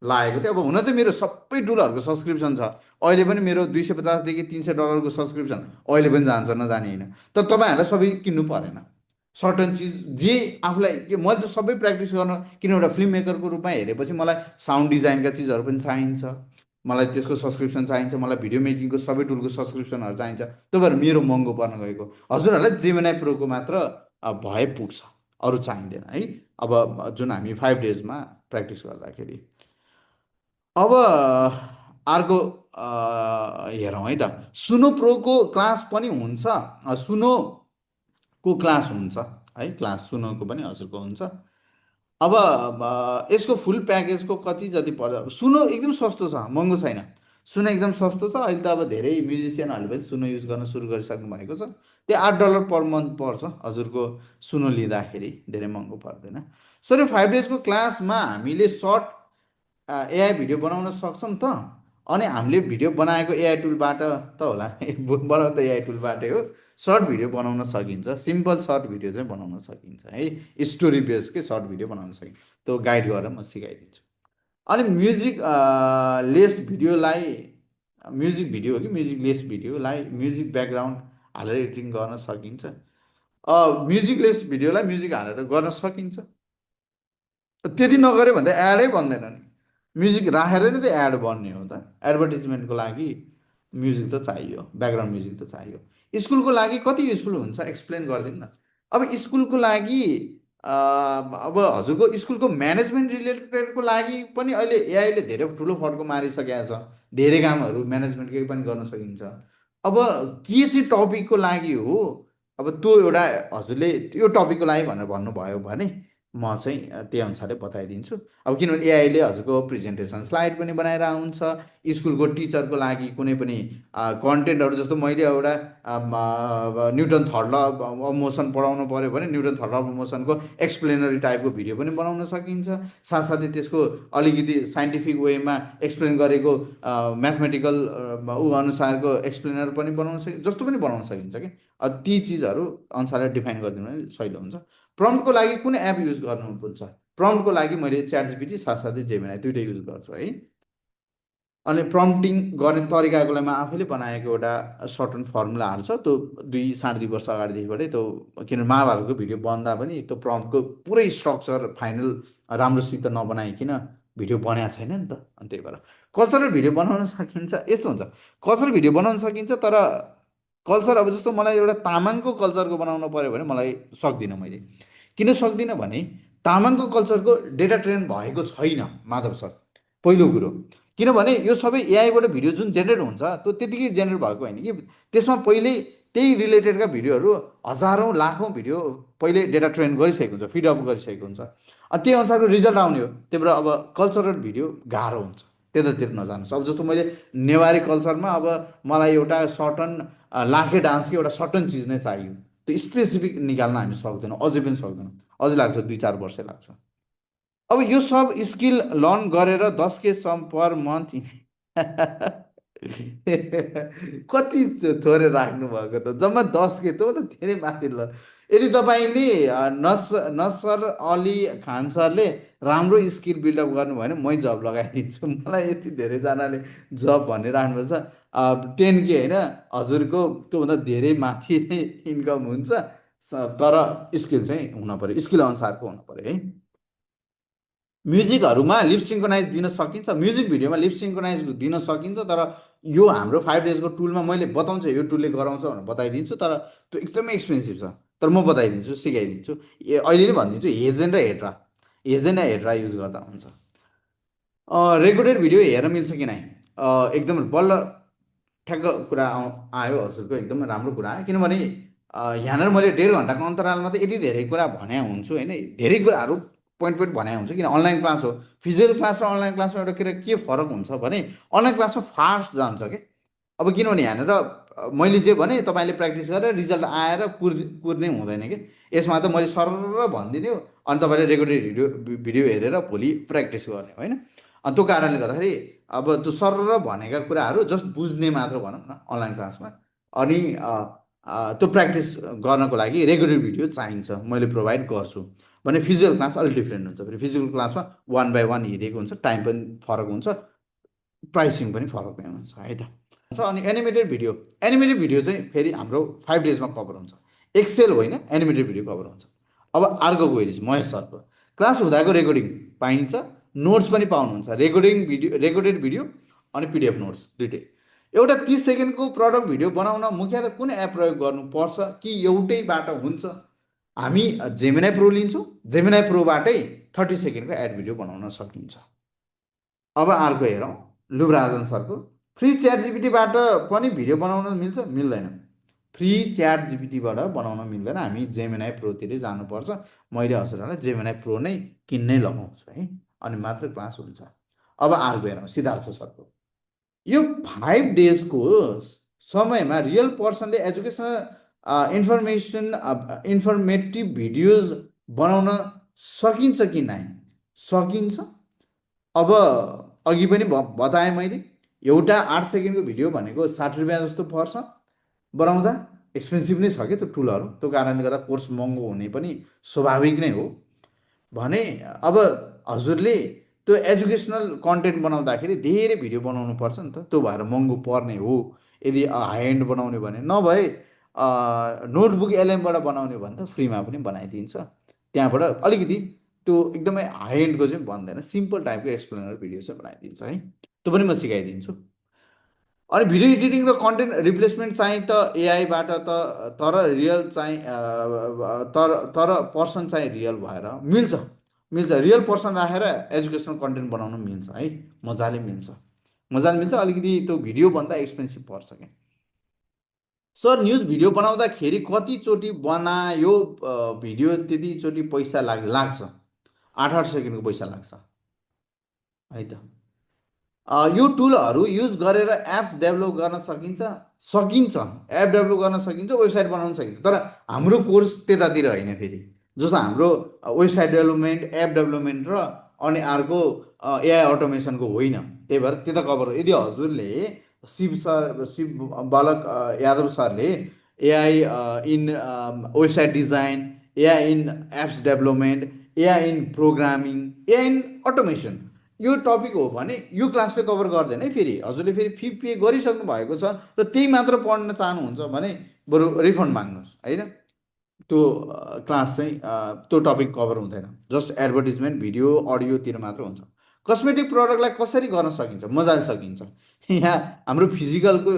लागेको थियो। अब हुन चाहिँ मेरो सबै टुलहरूको सब्सक्रिप्सन छ, अहिले पनि मेरो $250 देखि $300 को सब्सक्रिप्सन अहिले पनि जान्छ, नजाने होइन। तर तपाईँहरूलाई सबै किन्नु परेन, सर्टन चिज जे आफूलाई मैले त सबै प्र्याक्टिस गर्न, किन एउटा फिल्म मेकरको रूपमा हेरेपछि मलाई साउन्ड डिजाइनका चिजहरू पनि चाहिन्छ, मलाई त्यसको सब्सक्रिप्सन चाहिन्छ, मलाई भिडियो मेकिङको सबै टुलको सब्सक्रिप्सनहरू चाहिन्छ। त्यही भएर मेरो महँगो पर्न गएको। हजुरहरूलाई जेमिनाई प्रोको मात्र भए पुग्छ, अरू चाहिँदैन है। अब जुन हामी 5 डेजमा प्र्याक्टिस गर्दाखेरि। अब अर्को हेरौँ है त। सुनो प्रोको क्लास पनि हुन्छ, सुनोको क्लास हुन्छ है, क्लास सुनोको पनि हजुरको हुन्छ। अब यसको फुल प्याकेजको कति जति पर्छ? सुनो एकदम सस्तो छ, महँगो छैन। सुनो एकदम सस्तो छ। अहिले त अब धेरै म्युजिसियनहरूले पनि सुनो युज गर्न सुरु गरिसक्नु भएको छ। त्यो $8 पर मन्थ पर्छ हजुरको सुनो लिँदाखेरि, धेरै महँगो पर्दैन। सर, यो 5 डेजको क्लासमा हामीले सर्ट एआई भिडियो बनाउन सक्छौँ त? अनि हामीले भिडियो बनाएको एआई टुलबाट त होला, बनाउँदा त एआई टुलबाटै हो। सर्ट भिडियो बनाउन सकिन्छ, सिम्पल सर्ट भिडियो चाहिँ बनाउन सकिन्छ है, स्टोरी बेसकै सर्ट भिडियो बनाउन सकिन्छ। त्यो गाइड गरेर म सिकाइदिन्छु। अनि म्युजिक लेस भिडियोलाई, म्युजिक भिडियो हो कि म्युजिक लेस भिडियोलाई म्युजिक ब्याकग्राउन्ड हालेर एडिटिङ गर्न सकिन्छ? म्युजिक लेस भिडियोलाई म्युजिक हालेर गर्न सकिन्छ। त्यति नगऱ्यो भने त एडै बन्दैन नि। म्युजिक राखेर नै त एड बन्ने हो त। एडभर्टिजमेन्टको लागि म्युजिक त चाहियो, ब्याकग्राउन्ड म्युजिक त चाहियो। स्कुलको लागि कति युजफुल हुन्छ एक्सप्लेन गरिदिनु न। अब स्कुलको लागि अब हजुरको स्कुलको म्यानेजमेन्ट रिलेटेडको लागि पनि अहिले एआईले धेरै ठुलो फर्को मारिसकेको छ। धेरै कामहरू म्यानेजमेन्टकै पनि गर्न सकिन्छ। अब के चाहिँ टपिकको लागि हो, अब त्यो एउटा हजुरले यो टपिकको लागि भनेर भन्नुभयो भने म चाहिँ त्यही अनुसारले बताइदिन्छु। अब किनभने एआईले हजुरको प्रेजेन्टेसन स्लाइड पनि बनाएर आउँछ। स्कुलको टिचरको लागि कुनै पनि कन्टेन्टहरू, जस्तो मैले एउटा newton third law of motion पढाउनु पऱ्यो भने न्युटन थर्ड ल अफ मोसनको एक्सप्लेनरी टाइपको भिडियो पनि बनाउन सकिन्छ। साथसाथै त्यसको अलिकति साइन्टिफिक वेमा एक्सप्लेन गरेको म्याथमेटिकल ऊ अनुसारको एक्सप्लेनर पनि बनाउन सकिन्छ, जस्तो पनि बनाउन सकिन्छ कि। ती चिजहरू अनुसारले डिफाइन गरिदिनु भने सहिलो हुन्छ। प्रम्प्टको लागि कुन एप युज गर्नुपर्छ? प्रम्प्टको लागि मैले च्याट जिपिटी साथसाथै जेमिनाई दुइटै युज गर्छु है। अनि प्रम्प्टिङ गर्ने तरिकाको लागि म आफैले बनाएको एउटा सर्टन फर्मुलाहरू छ, त्यो 2-2.5 वर्ष अगाडिदेखिबाटै त्यो, किनभने महाभारतको भिडियो बन्दा पनि त्यो प्रम्प्टको पुरै स्ट्रक्चर फाइनल राम्रोसित नबनाइकन भिडियो बनाएको छैन नि त। अनि त्यही भएर कल्चरल भिडियो बनाउन सकिन्छ। यस्तो हुन्छ, कल्चरल भिडियो बनाउन सकिन्छ, तर कल्चर अब जस्तो मलाई एउटा तामाङको कल्चरको बनाउनु पऱ्यो भने मलाई सक्दिनँ। मैले किन सक्दिनँ भने तामाङको कल्चरको डेटा ट्रेन भएको छैन माधव सर। पहिलो कुरो। किनभने यो सबै एआईबाट भिडियो जुन जेनेरेट हुन्छ त्यो त्यतिकै जेनेरेट भएको होइन कि, त्यसमा पहिले त्यही रिलेटेडका भिडियोहरू हजारौँ लाखौँ भिडियो पहिले डेटा ट्रेन गरिसकेको हुन्छ, फिडअप गरिसकेको हुन्छ, अनि त्यही अनुसारको रिजल्ट आउने हो। त्यही भएर अब कल्चरल भिडियो गाह्रो हुन्छ, त्यतातिर नजानुहोस्। अब जस्तो मैले नेवारी कल्चरमा अब मलाई एउटा सर्टन लाखे डान्सको एउटा सर्टन चिज नै चाहियो, त्यो स्पेसिफिक निकाल्न हामी सक्दैनौँ, अझै पनि सक्दैनौँ, अझै लाग्छ 2-4 वर्ष लाग्छ। अब यो सब स्किल लर्न गरेर 10K सम पर मन्थ कति थोरै राख्नु भएको त, जम्मा 10K, त्यो त धेरै माथि ल। यदि तपाईँले नसर अली खान सरले राम्रो स्किल बिल्डअप गर्नु भयो भने मै जब लगाइदिन्छु। मलाई यति धेरैजनाले जब भनिराख्नु भएको छ, 10K होइन हजुरको त्योभन्दा धेरै माथि नै इन्कम हुन्छ, तर स्किल चाहिँ हुन पऱ्यो, स्किल अनुसारको हुनु पऱ्यो है। म्युजिकहरूमा लिप सिङ्क्रोनाइज दिन सकिन्छ, म्युजिक भिडियोमा लिप सिङ्क्रोनाइज दिन सकिन्छ, तर यो हाम्रो 5 डेजको टुलमा मैले बताउँछु, यो टुलले गराउँछ भनेर बताइदिन्छु, तर त्यो एकदमै एक्सपेन्सिभ छ। तर म बताइदिन्छु, सिकाइदिन्छु, अहिले नै भनिदिन्छु, हेजेन र हेड्रा युज गर्दा हुन्छ। रेकर्डेड भिडियो हेर्न मिल्छ कि नै, एकदम बल्ल ठ्याक्क कुरा आयो हजुरको, एकदमै राम्रो कुरा आयो। किनभने यहाँनिर मैले 1.5 घन्टाको अन्तरालमा त यति धेरै कुरा भने हुन्छु होइन, धेरै कुराहरू पोइन्ट भने हुन्छ। किन अनलाइन क्लास हो, फिजिकल क्लास र अनलाइन क्लासमा एउटा के फरक हुन्छ भने अनलाइन क्लासमा फास्ट जान्छ क्या। अब किनभने यहाँनिर मैले जे भने तपाईँले प्र्याक्टिस गरेर रिजल्ट आएर कुर्ने हुँदैन कि, यसमा त मैले सरर भनिदिने हो, अनि तपाईँले रेकर्डेड भिडियो हेरेर भोलि प्र्याक्टिस गर्ने होइन। अनि त्यो कारणले गर्दाखेरि अब त्यो सरर भनेका कुराहरू जस्ट बुझ्ने मात्र भनौँ न अनलाइन क्लासमा। अनि त्यो प्र्याक्टिस गर्नको लागि रेकर्डेड भिडियो चाहिन्छ, मैले प्रोभाइड गर्छु भने। फिजिकल क्लास अलिक डिफ्रेन्ट हुन्छ, फेरि फिजिकल क्लासमा 1 by 1 हेरेको हुन्छ, टाइम पनि फरक हुन्छ, प्राइसिङ पनि फरक हुन्छ है त। अनि एनिमेटेड भिडियो चाहिँ फेरि हाम्रो 5 डेजमा कभर हुन्छ, एक्सेल होइन एनिमेटेड भिडियो कभर हुन्छ। अब अर्को क्वेरी चाहिँ महेश सरको, क्लास हुँदाको रेकर्डिङ पाइन्छ, नोट्स पनि पाउनुहुन्छ, रेकर्डेड भिडियो अनि PDF नोट्स दुइटै। एउटा 30 सेकेन्डको प्रडक्ट भिडियो बनाउन मुख्यतः कुन एप प्रयोग गर्नुपर्छ कि एउटैबाट हुन्छ? हामी जेमिनाई प्रो लिन्छौँ, जेमिनाई प्रोबाटै 30 सेकेन्डको एड भिडियो बनाउन सकिन्छ। अब अर्को हेरौँ, लुब्राजन सरको, फ्री च्याट जिपिटीबाट पनि भिडियो बनाउन मिल्छ? मिल्दैन, फ्री च्याट जिपिटीबाट बनाउन मिल्दैन, हामी जेमिनाई प्रोतिरै जानुपर्छ। मैले हजुरहरूलाई जेमिनाई प्रो नै किन्नै लगाउँछु है, अनि मात्र क्लास हुन्छ। अब अर्को हेरौँ, सिद्धार्थ सरको, यो 5 डेजको समयमा रियल पर्सनले एजुकेसनल इन्फर्मेटिभ भिडियोज बनाउन सकिन्छ कि नै? सकिन्छ। अब अघि पनि बताएँ मैले, एउटा 8 सेकेन्डको भिडियो भनेको 60 रुपियाँ जस्तो पर्छ बनाउँदा, एक्सपेन्सिभ नै छ क्या त्यो टुलहरू, त्यो कारणले गर्दा कोर्स महँगो हुने पनि स्वाभाविक नै हो भने। अब हजुरले त्यो एजुकेसनल कन्टेन्ट बनाउँदाखेरि धेरै भिडियो बनाउनु पर्छ नि त, त्यो भएर महँगो पर्ने हो। यदि हाई एन्ड बनाउने भने, नभए नोटबुक LM बाट बनाउने भने त फ्रीमा पनि बनाइदिन्छ, त्यहाँबाट अलिकति त्यो एकदमै हाई एन्डको चाहिँ भन्दैन, सिम्पल टाइपको एक्सप्लेनर भिडियो चाहिँ बनाइदिन्छ है, त्यो पनि म सिकाइदिन्छु। अनि भिडियो एडिटिङ र कन्टेन्ट रिप्लेसमेन्ट चाहिँ त एआईबाट त, तर रियल चाहिँ तर पर्सन चाहिँ रियल भएर मिल्छ, रियल पर्सन राखेर एजुकेसनल कन्टेन्ट बनाउन मिल्छ है, मजाले मिल्छ। अलिकति त्यो भिडियोभन्दा एक्सपेन्सिभ पर्छ क्या। सर न्युज भिडियो बनाउँदाखेरि कतिचोटि बनायो भिडियो त्यतिचोटि पैसा लाग्छ? 8 सेकेन्डको पैसा लाग्छ है त। यो टुलहरू युज गरेर एप्स डेभलप गर्न सकिन्छ, एप डेभलप गर्न सकिन्छ, वेबसाइट बनाउन सकिन्छ, तर हाम्रो कोर्स त्यतातिर होइन। फेरि जस्तो हाम्रो वेबसाइट डेभलपमेन्ट, एप डेभलपमेन्ट र अनि अर्को एआई अटोमेसनको होइन, त्यही भएर त्यता कभर। यदि हजुरले शिव बालक यादव सरले AI in website design, AI in apps development, AI in programming, AI in automation यो टपिक हो भने यो क्लासले कभर गर्दैन है। फेरि हजुरले फेरि फी पे गरिसक्नु भएको छ र त्यही मात्र पढ्न चाहनुहुन्छ भने बरु रिफन्ड माग्नुहोस् है त। त्यो क्लास चाहिँ त्यो टपिक कभर हुँदैन, जस्ट एडभर्टिजमेन्ट भिडियो अडियोतिर मात्र हुन्छ। कस्मेटिक प्रडक्टलाई कसरी गर्न सकिन्छ? मजाले सकिन्छ। यहाँ हाम्रो फिजिकलको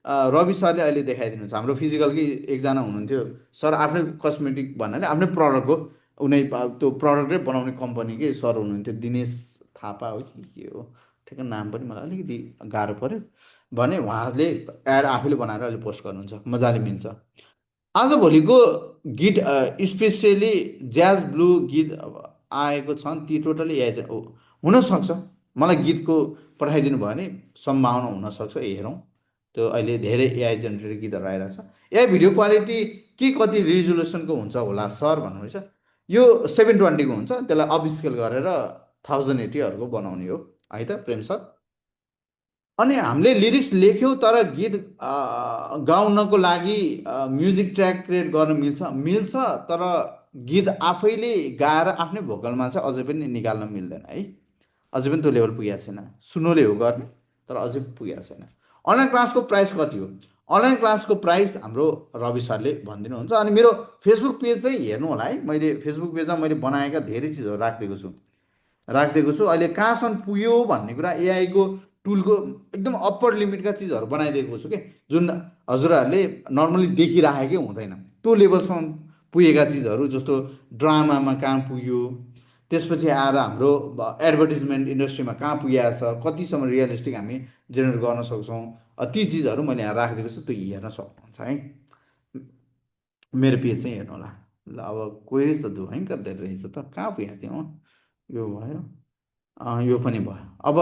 रवि सरले अहिले देखाइदिनुहुन्छ। हाम्रो फिजिकलकै एकजना हुनुहुन्थ्यो सर, आफ्नै कस्मेटिक भन्नाले आफ्नै प्रडक्टको उनी त्यो प्रडक्टै बनाउने कम्पनीकै सर हुनुहुन्थ्यो, दिनेश थापा हो कि के हो, ठिक नाम पनि मलाई अलिकति गाह्रो पर्यो भने उहाँले एड आफैले बनाएर अहिले पोस्ट गर्नुहुन्छ, मजाले मिल्छ। आजभोलिको गीत स्पेसियली ज्याज ब्लू गीत आएको छन्, ती टोटली एआई हुनसक्छ। मलाई गीतको पठाइदिनु भयो भने सम्भावना हुनसक्छ, हेरौँ। त्यो अहिले धेरै एआई जेनेरेटेड गीतहरू आइरहेछ। एआई भिडियो क्वालिटी के कति रिजोल्युसनको हुन्छ होला सर भन्नुहुँदैछ। यो 720को हुन्छ, त्यसलाई अपस्केल गरेर 1080हरूको बनाउने हो है त प्रेम सर। अनि हामीले लिरिक्स लेख्यौँ तर गीत गाउनको लागि म्युजिक ट्र्याक क्रिएट गर्न मिल्छ तर गीत आफैले गाएर आफ्नै भोकलमा चाहिँ अझै पनि निकाल्न मिल्दैन है, अझै पनि त्यो लेभल पुगेको छैन। सुनोले हो गर्ने तर अझै पुगेको छैन। अनलाइन क्लासको प्राइस कति हो? अनलाइन क्लासको प्राइस हाम्रो रवि सरले भनिदिनुहुन्छ। अनि मेरो फेसबुक पेज चाहिँ हेर्नु होला है, मैले फेसबुक पेजमा मैले बनाएका धेरै चिजहरू राखिदिएको छु। अहिले कहाँसम्म पुग्यो भन्ने कुरा एआईको टुलको एकदम अप्पर लिमिटका चिजहरू बनाइदिएको छु कि जुन हजुरहरूले नर्मली देखिराखेकै हुँदैन, त्यो लेभलसम्म पुगेका चिजहरू, जस्तो ड्रामामा कहाँ पुग्यो, त्यसपछि आएर हाम्रो एडभर्टिजमेन्ट इन्डस्ट्रीमा कहाँ पुगेको छ, कतिसम्म रियलिस्टिक हामी जेनेरेट गर्न सक्छौँ, ती चिजहरू मैले यहाँ राखिदिएको छु। त्यो हेर्न सक्नुहुन्छ है, मेरो पेज चाहिँ हेर्नु होला। ल अब क्वेरिज त भयङ्कर धेरै रहेछ त, कहाँ पुगेको थियौँ? यो भयो, यो पनि भयो। अब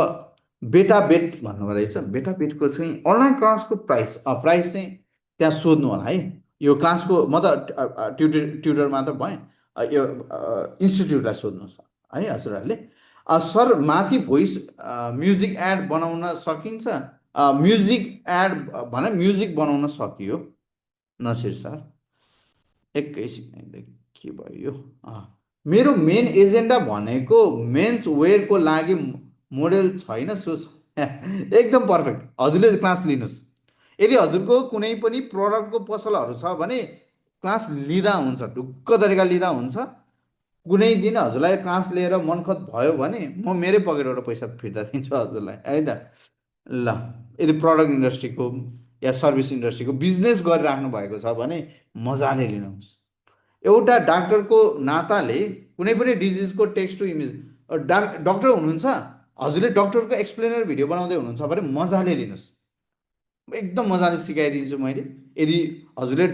बेटा बेट भन्नुभएको रहेछ। बेटा बेटको चाहिँ अनलाइन क्लासको प्राइस चाहिँ त्यहाँ सोध्नु होला है। यो क्लासको म त ट्युटर मात्र भएँ, यो इन्स्टिट्युटलाई सोध्नुहोस् है हजुरहरूले। सर माथि भोइस म्युजिक एड बनाउन सकिन्छ? म्युजिक एड भने म्युजिक बनाउन सकियो नसिर सर। एकैछिन के भयो? मेरो मेन एजेन्डा भनेको मेन्स वेयरको लागि मोडेल छैन सुस। एकदम पर्फेक्ट, हजुरले क्लास लिनुहोस्। यदि हजुरको कुनै पनि प्रडक्टको पसलहरू छ भने क्लास लिँदा हुन्छ, ढुक्क तरिका लिँदा हुन्छ। कुनै दिन हजुरलाई क्लास लिएर मनखत भयो भने म मेरै पकेटबाट पैसा फिर्ता दिन्छु हजुरलाई है त। ल यदि प्रडक्ट इन्डस्ट्रीको या सर्भिस इन्डस्ट्रीको बिजनेस गरिराख्नु भएको छ भने मजाले लिनुहोस्। एउटा डाक्टरको नाताले कुनै पनि डिजिजको टेक्स्ट टु इमेज, डक्टर हुनुहुन्छ हजुरले डक्टरको एक्सप्लेनर भिडियो बनाउँदै हुनुहुन्छ भने मजाले लिनुहोस्, एकदम मजाले सिकाइदिन्छु मैले। यदि हजुरले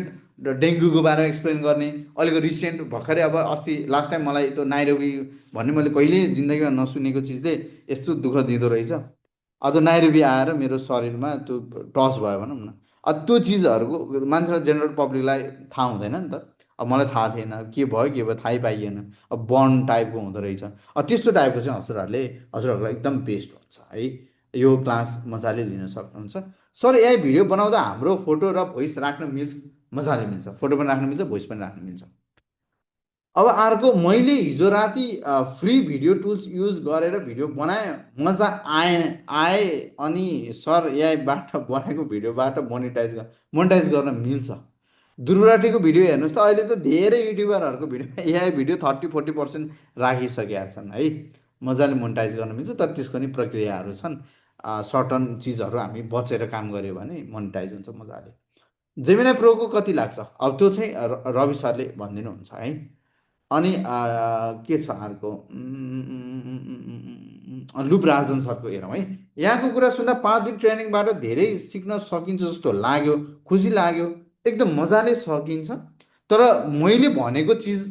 डेङ्गुको बारेमा एक्सप्लेन गर्ने, अहिलेको रिसेन्ट भर्खरै अब अस्ति लास्ट टाइम मलाई त्यो नाइरोबी भन्ने मैले कहिल्यै जिन्दगीमा नसुनेको चिजले यस्तो दुःख दिँदो रहेछ। अझ नाइरोबी आएर मेरो शरीरमा त्यो टच भयो भनौँ न। त्यो चिजहरूको मान्छेलाई जेनरल पब्लिकलाई थाहा हुँदैन नि त। अब मलाई थाहा थिएन, के भयो थाहै पाइएन। अब बर्न टाइपको हुँदो रहेछ। त्यस्तो टाइपको चाहिँ हजुरहरूलाई एकदम बेस्ट हुन्छ है। यो क्लास मजाले लिन सक्नुहुन्छ। सर एआई भिडियो बनाउँदा हाम्रो फोटो र भोइस राख्न मिल्छ? मजाले मिल्छ, फोटो पनि राख्न मिल्छ, भोइस पनि राख्न मिल्छ। अब अर्को, मैले हिजो राति फ्री भिडियो टुल्स युज गरेर भिडियो बनाएँ, मजा आए अनि सर एआईबाट बनाएको भिडियोबाट मोनिटाइज गर्न मिल्छ? दुर्राटीको भिडियो हेर्नुहोस् त, अहिले त धेरै युट्युबरहरूको भिडियोमा एआई भिडियो 30-40% राखिसकेका छन् है। मजाले मोनिटाइज गर्न मिल्छ, तर त्यसको नि प्रक्रियाहरू छन्। सर्टन चिजहरू हामी बचेर काम गऱ्यो भने मोनिटाइज हुन्छ मजाले। जेमिनाई प्रोको कति लाग्छ? अब त्यो चाहिँ रवि सरले भनिदिनुहुन्छ है। अनि के छ अर्को? लुप राजन सरको हेरौँ है। यहाँको कुरा सुन्दा 5 दिन ट्रेनिङबाट धेरै सिक्न सकिन्छ जस्तो लाग्यो, खुसी लाग्यो। एकदम मजाले सकिन्छ, तर मैले भनेको चिज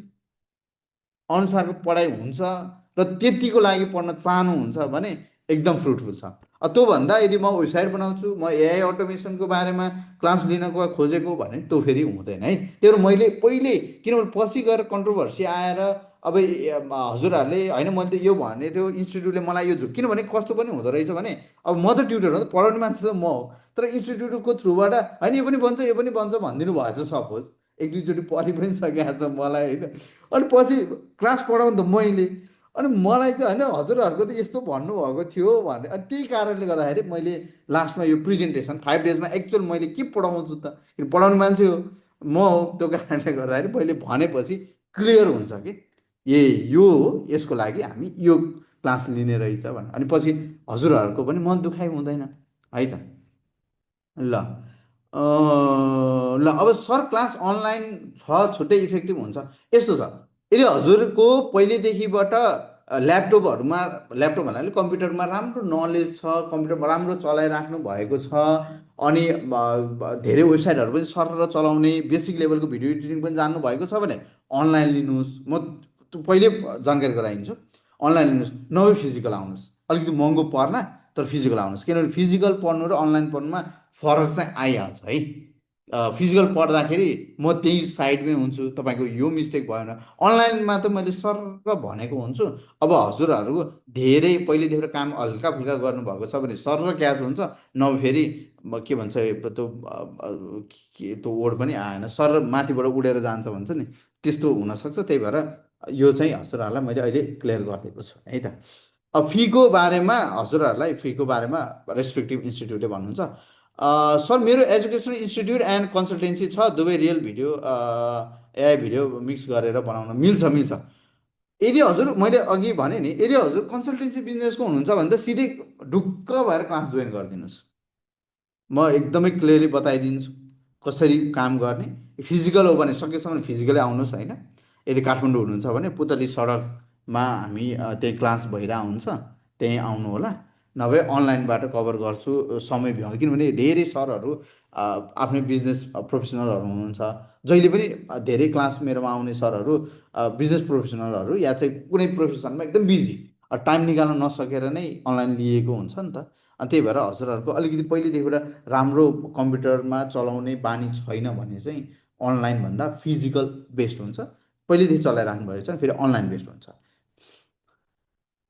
अनुसारको पढाइ हुन्छ र त्यतिको लागि पढ्न चाहनुहुन्छ भने एकदम फ्रुटफुल छ। त्योभन्दा यदि म वेबसाइट बनाउँछु, म एआई अटोमेसनको बारेमा क्लास लिनको खोजेको भने त्यो फेरि हुँदैन है। त्यो मैले पहिले, किनभने पछि गएर कन्ट्रोभर्सी आएर अब हजुरहरूले होइन मैले त यो भन्ने थियो, इन्स्टिट्युटले मलाई यो किनभने कस्तो पनि हुँदो रहेछ भने अब म त ट्युटर हो, पढाउने मान्छे त म हो, तर इन्स्टिट्युटको थ्रुबाट होइन यो पनि बन्छ भनिदिनु भएछ। सपोज 1-2चोटि पढि पनि सकेको छ मलाई होइन, अनि पछि क्लास पढाउनु त मैले, अनि मलाई चाहिँ होइन हजुरहरूको त यस्तो भन्नुभएको थियो भने, अनि त्यही कारणले गर्दाखेरि मैले लास्टमा यो प्रेजेन्टेसन 5 डेजमा एक्चुअल मैले के पढाउँछु त, पढाउने मान्छे हो म हो, त्यो कारणले गर्दाखेरि मैले भनेपछि क्लियर हुन्छ कि यो हो, यसको लागि हामी यो क्लास लिने रहेछ भने, अनि पछि हजुरहरूको पनि मन दुखाइ हुँदैन है त। ल अब सर क्लास अनलाइन छ छुट्टै इफेक्टिभ हुन्छ? यस्तो छ, यदि हजुरको पहिलेदेखिबाट ल्यापटप भन्नाले कम्प्युटरमा राम्रो नलेज छ, कम्प्युटरमा राम्रो चलाइराख्नु भएको छ, अनि धेरै वेबसाइटहरू पनि सरर चलाउने, बेसिक लेभलको भिडियो एडिटिङ पनि जान्नु भएको छ भने अनलाइन लिनुहोस्। म पहिले जानकारी गराइदिन्छु, अनलाइन लिनुहोस्, नभए फिजिकल आउनुहोस्। अलिकति महँगो पर्ला तर फिजिकल आउनुहोस्, किनभने फिजिकल पढ्नु र अनलाइन पढ्नुमा फरक चाहिँ आइहाल्छ है। फिजिकल पढ्दाखेरि म त्यही साइडमै हुन्छु, तपाईँको यो मिस्टेक भएन। अनलाइनमा त मैले सर भनेको हुन्छु। अब हजुरहरूको धेरै पहिलेदेखि काम हल्का फुल्का गर्नुभएको छ भने सर क्याच हुन्छ, नभए फेरि के भन्छ त्यो वर्ड पनि आएन, सर माथिबाट उडेर जान्छ भन्छ नि, त्यस्तो हुनसक्छ। त्यही भएर यो चाहिँ हजुरहरूलाई मैले अहिले क्लियर गरिदिएको छु है त। अब फीको बारेमा हजुरहरूलाई फीको बारेमा रेस्पेक्टिभ इन्स्टिट्युटले भन्नुहुन्छ, सर मेरो एजुकेसनल इन्स्टिट्युट एन्ड कन्सल्टेन्सी छ, दुवै real video AI video mix गरेर बनाउन मिल्छ। यदि हजुर, मैले अघि भने नि, यदि हजुर कन्सल्टेन्सी बिजनेसको हुनुहुन्छ भने त सिधै ढुक्क भएर क्लास जोइन गरिदिनुहोस्। म एकदमै क्लियरली बताइदिन्छु कसरी काम गर्ने। फिजिकल हो भने सकेसम्म फिजिकलै आउनुहोस् होइन। यदि काठमाडौँ हुनुहुन्छ भने पुतली सडकमा हामी त्यही क्लास भइरहेको हुन्छ, त्यहीँ आउनु होला। नभए अनलाइनबाट कभर गर्छु समय भ्याउ, किनभने धेरै सरहरू आफ्नै बिजनेस प्रोफेसनलहरू हुनुहुन्छ। जहिले पनि धेरै क्लास मेरोमा आउने सरहरू बिजनेस प्रोफेसनलहरू या चाहिँ कुनै प्रोफेसनमा एकदम बिजी, टाइम निकाल्न नसकेर नै अनलाइन लिएको हुन्छ नि त। अनि त्यही भएर हजुरहरूको अलिकति पहिलेदेखिबाट राम्रो कम्प्युटरमा चलाउने बानी छैन भने चाहिँ अनलाइनभन्दा फिजिकल बेस्ट हुन्छ। पहिलेदेखि चलाइराख्नु भएको छ फेरि अनलाइन बेस्ट हुन्छ।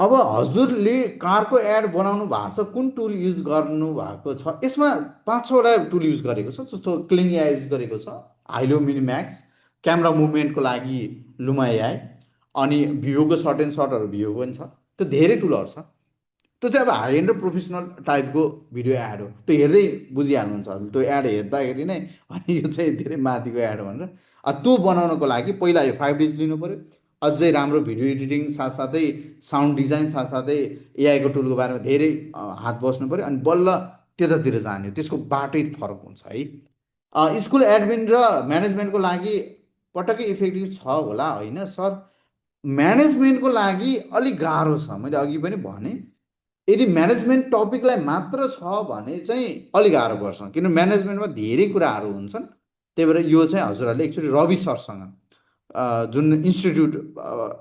अब हजुरले कारको एड बनाउनु भएको छ, कुन टुल युज गर्नु भएको छ? यसमा 5-6वटा टुल युज गरेको छ, जस्तो क्लिङ एआई युज गरेको छ, हाइलो मिनिम्याक्स, क्यामेरा मुभमेन्टको लागि लुमा एआई, अनि भिभोको सर्ट एन्ड सर्टहरू भिभो पनि छ। त्यो धेरै टुलहरू छ। त्यो चाहिँ अब हाई एन्ड र प्रोफेसनल टाइपको भिडियो एड हो। त्यो हेर्दै बुझिहाल्नुहुन्छ हजुर, त्यो एड हेर्दाखेरि नै अनि यो चाहिँ धेरै माथिको एड भनेर। त्यो बनाउनको लागि पहिला यो 5 डेज लिनु पऱ्यो, अझै राम्रो भिडियो एडिटिङ साथसाथै साउन्ड डिजाइन साथसाथै एआईको टुलको बारेमा धेरै हात बस्नु पऱ्यो, अनि बल्ल त्यतातिर जाने। त्यसको बाटै फरक हुन्छ है। स्कुल एडमिन र म्यानेजमेन्टको लागि पटक्कै इफेक्टिभ छ होला होइन सर? म्यानेजमेन्टको लागि अलिक गाह्रो छ। मैले अघि पनि भने, यदि म्यानेजमेन्ट टपिकलाई मात्र छ भने चाहिँ अलिक गाह्रो पर्छ, किन म्यानेजमेन्टमा धेरै कुराहरू हुन्छन्। त्यही भएर यो चाहिँ हजुरहरूले एकचोटि रवि सरसँग जुन इन्स्टिट्युट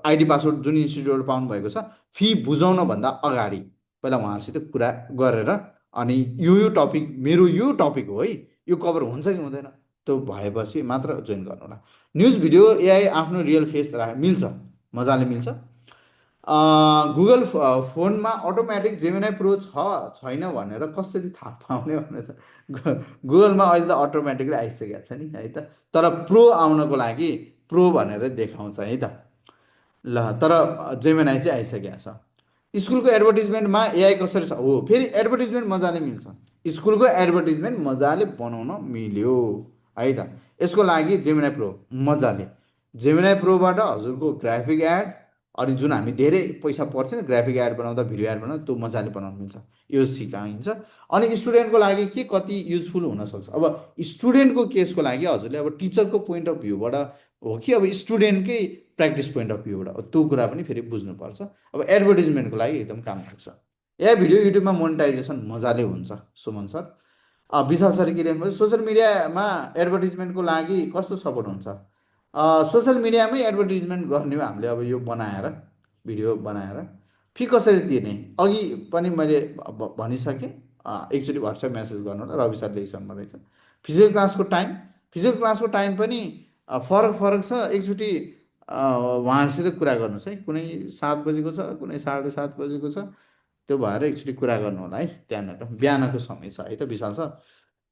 आइडी पासवर्ड जुन इन्स्टिट्युट पाउनु भएको छ, फी बुझाउनभन्दा अगाडि पहिला उहाँहरूसित कुरा गरेर, अनि यो टपिक मेरो यो टपिक हो है, यो कभर हुन्छ कि हुँदैन त्यो भएपछि मात्र जोइन गर्नु होला। न्युज भिडियो एआई आफ्नो रियल फेस मिल्छ, मजाले मिल्छ। गुगल फोनमा अटोमेटिक जेमिनाई प्रो छैन भनेर कसरी थाहा पाउने भने त गुगलमा अहिले त अटोमेटिकली आइसकेको छ नि है त। तर प्रो आउनको लागि प्रो भनेर देखाउँछ है त। ल, तर जेमिनाई चाहिँ आइसकेको छ। स्कुलको एडभर्टिजमेन्टमा एआई कसरी छ? हो, फेरि एडभर्टिजमेन्ट मजाले मिल्छ। स्कुलको एडभर्टिजमेन्ट मजाले बनाउन मिल्यो है त। यसको लागि जेमिनाई प्रो मजाले, जेमिनाई प्रोबाट हजुरको ग्राफिक एड, अनि जुन हामी धेरै पैसा पर्छ नि ग्राफिक एड बनाउँदा, भिडियो एड बनाउँदा, त्यो मजाले बनाउनु मिल्छ, यो सिकाइन्छ। अनि स्टुडेन्टको लागि के कति युजफुल हुनसक्छ? अब स्टुडेन्टको केसको लागि हजुरले अब टिचरको पोइन्ट अफ भ्यूबाट हो कि अब स्टुडेन्टकै प्र्याक्टिस पोइन्ट अफ भ्यूबाट, त्यो कुरा पनि फेरि बुझ्नुपर्छ। अब एडभर्टिजमेन्टको लागि एकदम काम लाग्छ। या भिडियो युट्युबमा मोनेटाइजेसन मजाले हुन्छ सुमन सर। विशाल सर के लेख्नु? सोसियल मिडियामा एडभर्टिजमेन्टको लागि कस्तो सपोर्ट हुन्छ? सोसियल मिडियामै एडभर्टिजमेन्ट गर्ने हो हामीले। अब यो बनाएर भिडियो बनाएर फी कसरी तिर्ने? अघि पनि मैले भनिसकेँ, एकचोटि व्हाट्सएप मेसेज गर्नु होला, रवि सर लेखिसक्नु रहेछ। फिजिकल क्लासको टाइम पनि फरक छ। एकचोटि उहाँहरूसित कुरा गर्नुहोस् है, कुनै 7 बजेको छ, कुनै 7:30 बजेको छ, त्यो भएर एकचोटि कुरा गर्नु होला है। त्यहाँनिर बिहानको समय छ है त विशाल सर।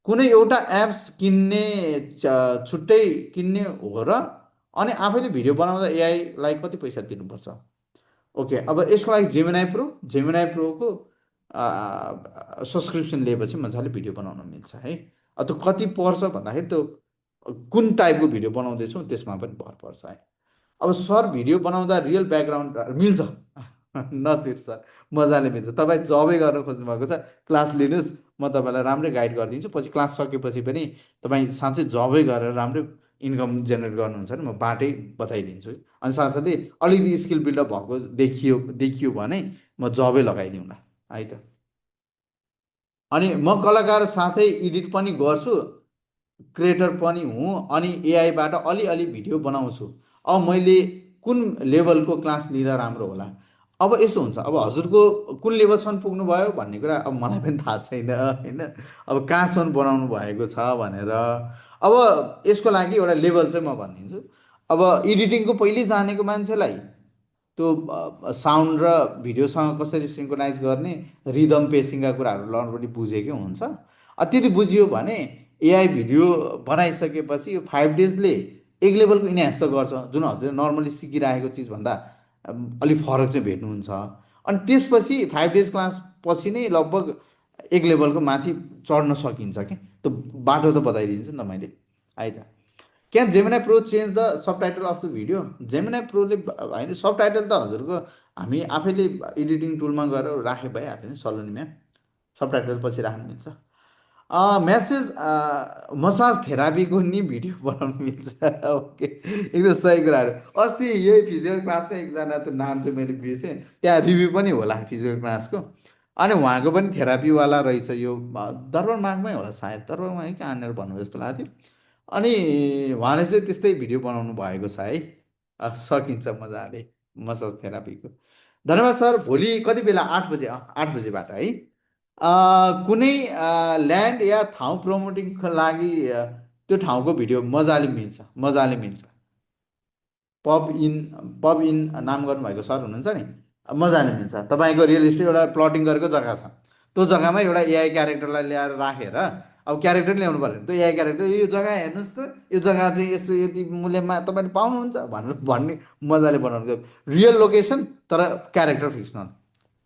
कुनै एउटा एप्स किन्ने छुट्टै किन्ने हो र अनि आफैले भिडियो बनाउँदा एआईलाई कति पैसा तिर्नुपर्छ? ओके, अब यसको लागि जेमिनाई प्रोको सब्सक्रिप्सन लिएपछि मजाले भिडियो बनाउन मिल्छ है। त्यो कति पर्छ भन्दाखेरि त्यो कुन टाइपको भिडियो बनाउँदैछौँ त्यसमा पनि भर पर्छ है। अब सर भिडियो बनाउँदा रियल ब्याकग्राउन्ड मिल्छ? नसिर सर मजाले मिल्छ। तपाईँ जबै गर्न खोज्नु भएको छ क्लास लिनुहोस्, म तपाईँलाई राम्रै गाइड गरिदिन्छु। पछि क्लास सकेपछि पनि तपाईँ साँच्चै जबै गरेर राम्रै इन्कम जेनेरेट गर्नुहुन्छ भने म बाटै बताइदिन्छु अनि साथसाथै अलिकति स्किल बिल्डअप भएको देखियो भने म जबै लगाइदिउँला है त। अनि म कलाकार साथै एडिट पनि गर्छु, क्रिएटर पनि हुँ अनि एआईबाट अलिअलि भिडियो बनाउँछु। अब मैले कुन लेभलको क्लास लिँदा राम्रो होला? अब यस्तो हुन्छ, अब हजुरको कुन लेभलसम्म पुग्नुभयो भन्ने कुरा अब मलाई पनि थाहा छैन होइन। अब कहाँसम्म बनाउनु भएको छ भनेर अब यसको लागि एउटा लेभल चाहिँ म भनिदिन्छु। अब एडिटिङको पहिले जानेको मान्छेलाई त्यो साउन्ड र भिडियोसँग कसरी सिङ्क्रोनाइज गर्ने, रिदम पेसिङका कुराहरू अलरेडी बुझेकै हुन्छ। त्यति बुझियो भने एआई भिडियो बनाइसकेपछि यो 5 डेजले एक लेभलको इन्हान्स त गर्छ, जुन हजुरले नर्मली सिकिरहेको चिजभन्दा अलिक फरक चाहिँ भेट्नुहुन्छ। अनि त्यसपछि 5 डेज क्लास पछि नै लगभग एक लेभलको माथि चढ्न सकिन्छ कि त्यो बाटो त बताइदिन्छु नि त मैले है त। Can Gemini pro change the subtitle of the video? Gemini प्रोले होइन, सब टाइटल त हजुरको हामी आफैले एडिटिङ टुलमा गएर राखे भइहाल्यो नि सलोनीमा, सब टाइटल पछि राख्नु मिल्छ। म्यासेज मसाज थेरापीको नि भिडियो बनाउनु मिल्छ। ओके, एकदम सही कुराहरू। अस्ति यही फिजिकल क्लासमा एकजना त्यो नाम चाहिँ मैले बिर्सेँ, त्यहाँ रिभ्यू पनि होला फिजिकल क्लासको, अनि उहाँको पनि थेरापीवाला रहेछ। यो दरबारमागमै होला सायद, दरबारमाग कहाँनिर भन्नु जस्तो लाग्थ्यो। अनि उहाँले चाहिँ त्यस्तै भिडियो बनाउनु भएको छ है। सकिन्छ मजाले मसाज थेरापीको। धन्यवाद सर। भोलि कति बेला? 8 बजे, 8 बजेबाट है। कुनै ल्यान्ड या ठाउँ प्रमोटिङको लागि त्यो ठाउँको भिडियो मजाले मिल्छ। पब इन नाम गर्नुभएको सर हुनुहुन्छ नि, मजाले मिल्छ। तपाईँको रियल इस्टेट एउटा प्लटिङ गरेको जग्गा छ, त्यो जग्गामा एउटा एआई क्यारेक्टरलाई ल्याएर राखेर, अब क्यारेक्टर ल्याउनु पऱ्यो भने त्यो एआई क्यारेक्टर यो जग्गा हेर्नुहोस् त, यो जग्गा चाहिँ यस्तो यति मूल्यमा तपाईँले पाउनुहुन्छ भन्ने मजाले बनाउनु। रियल लोकेसन तर क्यारेक्टर फिक्सनल,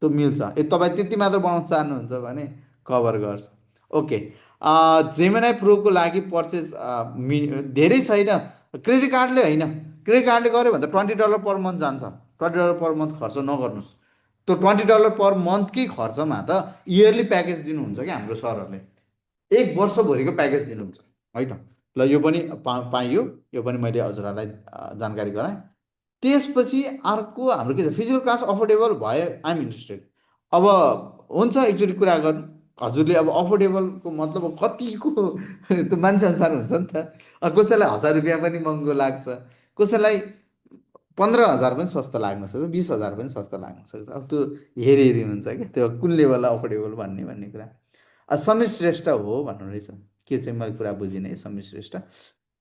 त्यो मिल्छ। तपाईँ त्यति मात्र बनाउन चाहनुहुन्छ भने कभर गर्छ। ओके, जेमिनाई प्रोको लागि पर्चेस धेरै छैन, क्रेडिट कार्डले होइन, क्रेडिट कार्डले गऱ्यो भने त $20 पर मन्थ जान्छ। $20 पर मन्थ खर्च नगर्नुहोस्। त्यो $20 पर मन्थकै खर्चमा त इयरली प्याकेज दिनुहुन्छ क्या हाम्रो सरहरूले, 1 वर्षभरिको प्याकेज दिनुहुन्छ है त। ल यो पनि पाइयो, यो पनि मैले हजुरहरूलाई जानकारी गराएँ। त्यसपछि अर्को हाम्रो के छ, फिजिकल क्लास अफोर्डेबल भयो, आइएम इन्ट्रेस्टेड। अब हुन्छ एकचोटि कुरा गर्नु, हजुरले अब अफोर्डेबलको मतलब कतिको त्यो मान्छे अनुसार हुन्छ नि त। कसैलाई 1000 रुपियाँ पनि महँगो लाग्छ, कसैलाई 15,000 पनि सस्तो लाग्न सक्छ, 20,000 पनि सस्तो लाग्न सक्छ। अब त्यो हेरी हुन्छ क्या, त्यो कुन लेभललाई अफोर्डेबल भन्ने कुरा। समीर श्रेष्ठ हो भन्नु रहेछ, के चाहिँ मैले कुरा बुझिनँ है समीर श्रेष्ठ।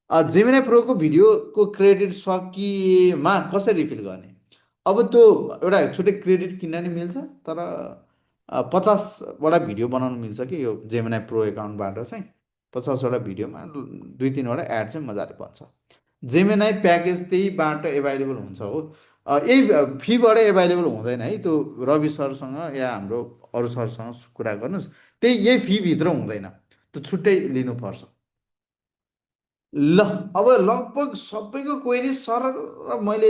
जेमिनाई प्रोको भिडियोको क्रेडिट सकिएमा कसरी रिफिल गर्ने? अब त्यो एउटा छुट्टै क्रेडिट किन्न नि मिल्छ, तर 50वटा भिडियो बनाउनु मिल्छ कि यो जेमिनाई प्रो एकाउन्टबाट चाहिँ 50वटा भिडियोमा 2-3 वटा एड चाहिँ मजाले बन्छ। जेमिनाई प्याकेज त्यहीबाट एभाइलेबल हुन्छ हो, यही फीबाट एभाइलेबल हुँदैन है। त्यो रवि सरसँग या हाम्रो अरू सरसँग कुरा गर्नुहोस्, यही फीभित्र हुँदैन, त्यो छुट्टै लिनुपर्छ। ल अब लगभग सबैको क्वेरी सर मैले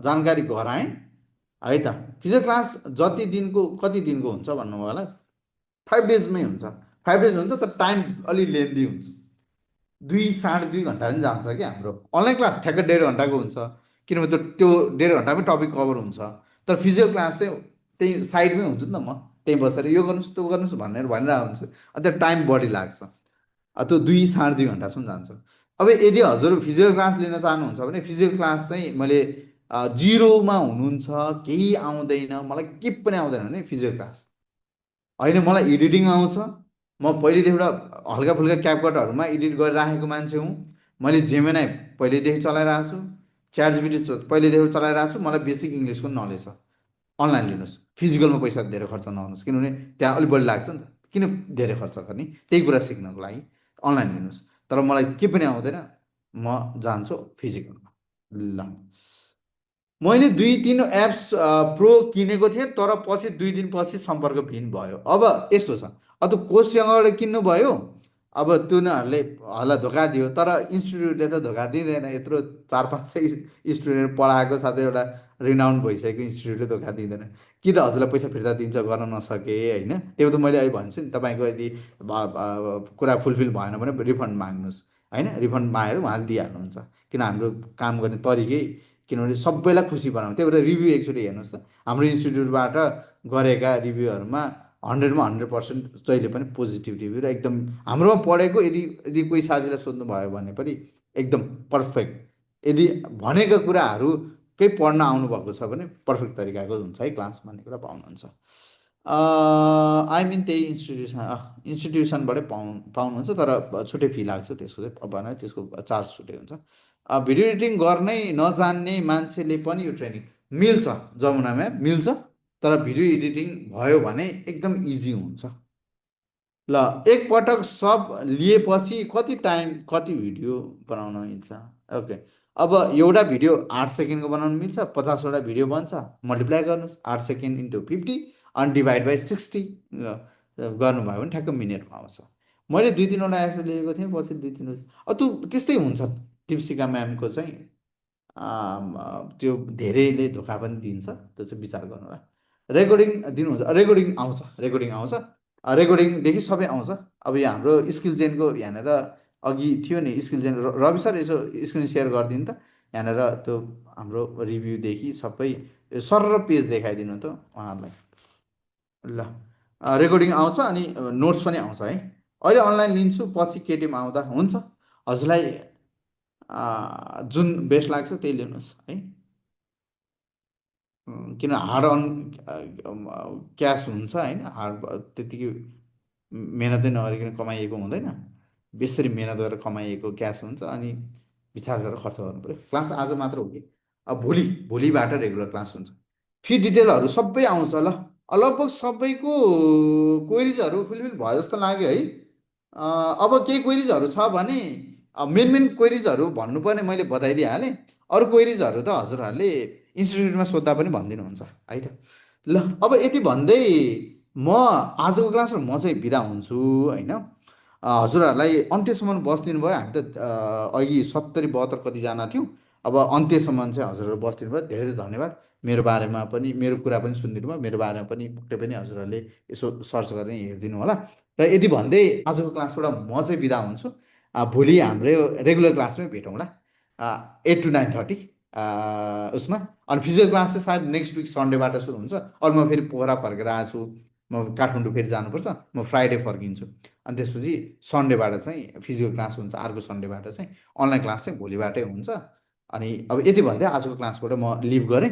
जानकारी गराएँ है त। फिजिकल क्लास कति दिनको हुन्छ भन्नुभयो होला, 5 डेजमै हुन्छ। 5 डेज हुन्छ तर टाइम अलि लेन्दी हुन्छ, 2-2.5 घन्टा पनि जान्छ कि हाम्रो अनलाइन क्लास ठ्याक्कै 1.5 घन्टाको हुन्छ, किनभने त्यो 1.5 घन्टामै टपिक कभर हुन्छ। तर फिजिकल क्लास चाहिँ त्यही साइडमै हुन्छ नि त, म त्यहीँ बसेर यो गर्नुहोस् त्यो गर्नुहोस् भनिरहेको हुन्छु, अन्त टाइम बढी लाग्छ, त्यो 2-2.5 घन्टासम्म जान्छ। अब यदि हजुर फिजिकल क्लास लिन चाहनुहुन्छ भने फिजिकल क्लास चाहिँ मैले 0मा हुनुहुन्छ, केही आउँदैन, मलाई के पनि आउँदैन भने फिजिकल क्लास होइन, मलाई एडिटिङ आउँछ, म पहिलेदेखि एउटा हल्का फुल्का क्यापकटहरूमा एडिट गरिराखेको मान्छे हुँ, मैले जेमिनाई पहिलेदेखि चलाइरहेको छु, च्याट जिपिटी पहिलेदेखि चलाइरहेको छु, मलाई बेसिक इङ्ग्लिसको नलेज छ। अनलाइन लिनुहोस्, फिजिकलमा पैसा धेरै खर्च नगर्नुहोस्, किनभने त्यहाँ अलिक बढी लाग्छ नि त, किन धेरै खर्च गर्ने, त्यही कुरा सिक्नको लागि अनलाइन लिनुहोस्। तर मलाई के पनि आउँदैन, म जान्छु फिजिकलमा। ल मैले 2-3 एप्स प्रो किनेको थिएँ, तर पछि 2 दिनपछि सम्पर्कविहीन भयो। अब यस्तो छ, अब त्यो कोषसँगबाट किन्नुभयो, अब तिनीहरूले होला धोका दियो, तर इन्स्टिट्युटले त धोका दिँदैन। यत्रो 400-500 स्टुडेन्ट पढाएको साथै एउटा रिनाउन्ड भइसकेको इन्स्टिट्युटले धोका दिँदैन। कि त हजुरलाई पैसा फिर्ता दिन्छ गर्न नसके होइन, त्यो त मैले अहिले भन्छु नि, तपाईँको यदि कुरा फुलफिल भएन भने रिफन्ड माग्नुहोस्। होइन रिफन्ड मागेर उहाँले दिइहाल्नुहुन्छ किन हाम्रो काम गर्ने तरिकै किनभने सबैलाई खुसी बनाउनु त्यही भएर रिभ्यू एकचोटि हेर्नुहोस् त हाम्रो इन्स्टिट्युटबाट गरेका रिभ्यूहरूमा 100मा 100% जहिले पनि पोजिटिभ रिभ्यू र एकदम हाम्रोमा पढेको यदि कोही साथीलाई सोध्नु भयो भने पनि एकदम पर्फेक्ट यदि भनेका कुराहरूकै पढ्न आउनुभएको छ भने पर्फेक्ट तरिकाको हुन्छ है क्लास भन्ने कुरा पाउनुहुन्छ आई मिन त्यही इन्स्टिट्युसनबाटै पाउनुहुन्छ तर छुट्टै फी लाग्छ त्यसको चाहिँ भने त्यसको चार्ज छुट्टै हुन्छ भिडियो एडिटिङ गर्नै नजान्ने मान्छेले पनि यो ट्रेनिङ मिल्छ जमुना म्याम मिल्छ तर भिडियो एडिटिङ भयो भने एकदम इजी हुन्छ ल एकपटक सब लिएपछि कति टाइम कति भिडियो बनाउन मिल्छ ओके अब एउटा भिडियो 8 सेकेन्डको बनाउन मिल्छ 50वटा भिडियो बन्छ मल्टिप्लाई गर्नुहोस् 8 सेकेन्ड इन्टु 50 अनि डिभाइड बाई 60 गर्नुभयो भने ठ्याक्क मिनेटमा आउँछ मैले 2-3वटा एक्सो लिएको थिएँ पछि 2-3 अब त्यस्तै हुन्छ टिप्सिका म्यामको चाहिँ त्यो धेरैले धोका पनि दिन्छ त्यो चाहिँ विचार गर्नु होला रेकर्डिङ दिनुहुन्छ रेकर्डिङ आउँछ रेकर्डिङदेखि सबै आउँछ अब यो हाम्रो स्किल जेनको यहाँनिर अघि थियो नि स्किल जेन रवि सर यसो स्क्रिन सेयर गरिदिनु त यहाँनिर त्यो हाम्रो रिभ्यूदेखि सबै सर पेज देखाइदिनु त उहाँहरूलाई ल रेकर्डिङ आउँछ अनि नोट्स पनि आउँछ है अहिले अनलाइन लिन्छु पछि केटिएम आउँदा हुन्छ हजुरलाई जुन बेस्ट लाग्छ त्यही लिनुहोस् है किन हार्ड अन क्यास हुन्छ होइन हार्ड त्यतिकै मेहनतै नगरिकन कमाइएको हुँदैन बेसरी मेहनत गरेर कमाइएको क्यास हुन्छ अनि विचार गरेर खर्च गर्नु पऱ्यो क्लास आज मात्र हो कि अब भोलिबाट रेगुलर क्लास हुन्छ फी डिटेलहरू सबै आउँछ ल लगभग सबैको क्वेरिजहरू फुलफिल भयो जस्तो लाग्यो है अब केही क्वेरिजहरू छ भने मेन क्वेरिजहरू भन्नुपर्ने मैले बताइदिइहालेँ अरू क्वेरिजहरू त हजुरहरूले इन्स्टिट्युटमा सोद्धा पनि भनिदिनुहुन्छ है त ल अब यति भन्दै म आजको क्लासमा म चाहिँ बिदा हुन्छु होइन हजुरहरूलाई अन्त्यसम्म बस्दिनु भयो हामी त अघि 70-72 कतिजना थियौँ अब अन्त्यसम्म चाहिँ हजुरहरू बस्दिनु भयो धेरै धेरै धन्यवाद मेरो बारेमा पनि मेरो कुरा पनि सुनिदिनु भयो मेरो बारेमा पनि पक्कै पनि हजुरहरूले यसो सर्च गरेर हेरिदिनु होला र यदि भन्दै आजको क्लासबाट म चाहिँ बिदा हुन्छु भोलि हाम्रो रेगुलर क्लासमै भेटौँला 8 to 9:30 उसमा अनि फिजिकल क्लास चाहिँ सायद नेक्स्ट विक सन्डेबाट सुरु हुन्छ अनि म फेरि पोखरा फर्केर आएको छु म काठमाडौँ फेरि जानुपर्छ म फ्राइडे फर्किन्छु अनि त्यसपछि सन्डेबाट चाहिँ फिजिकल क्लास हुन्छ अर्को सन्डेबाट चाहिँ अनलाइन क्लास चाहिँ भोलिबाटै हुन्छ अनि अब यति भन्दै आजको क्लासबाट म लिभ गरेँ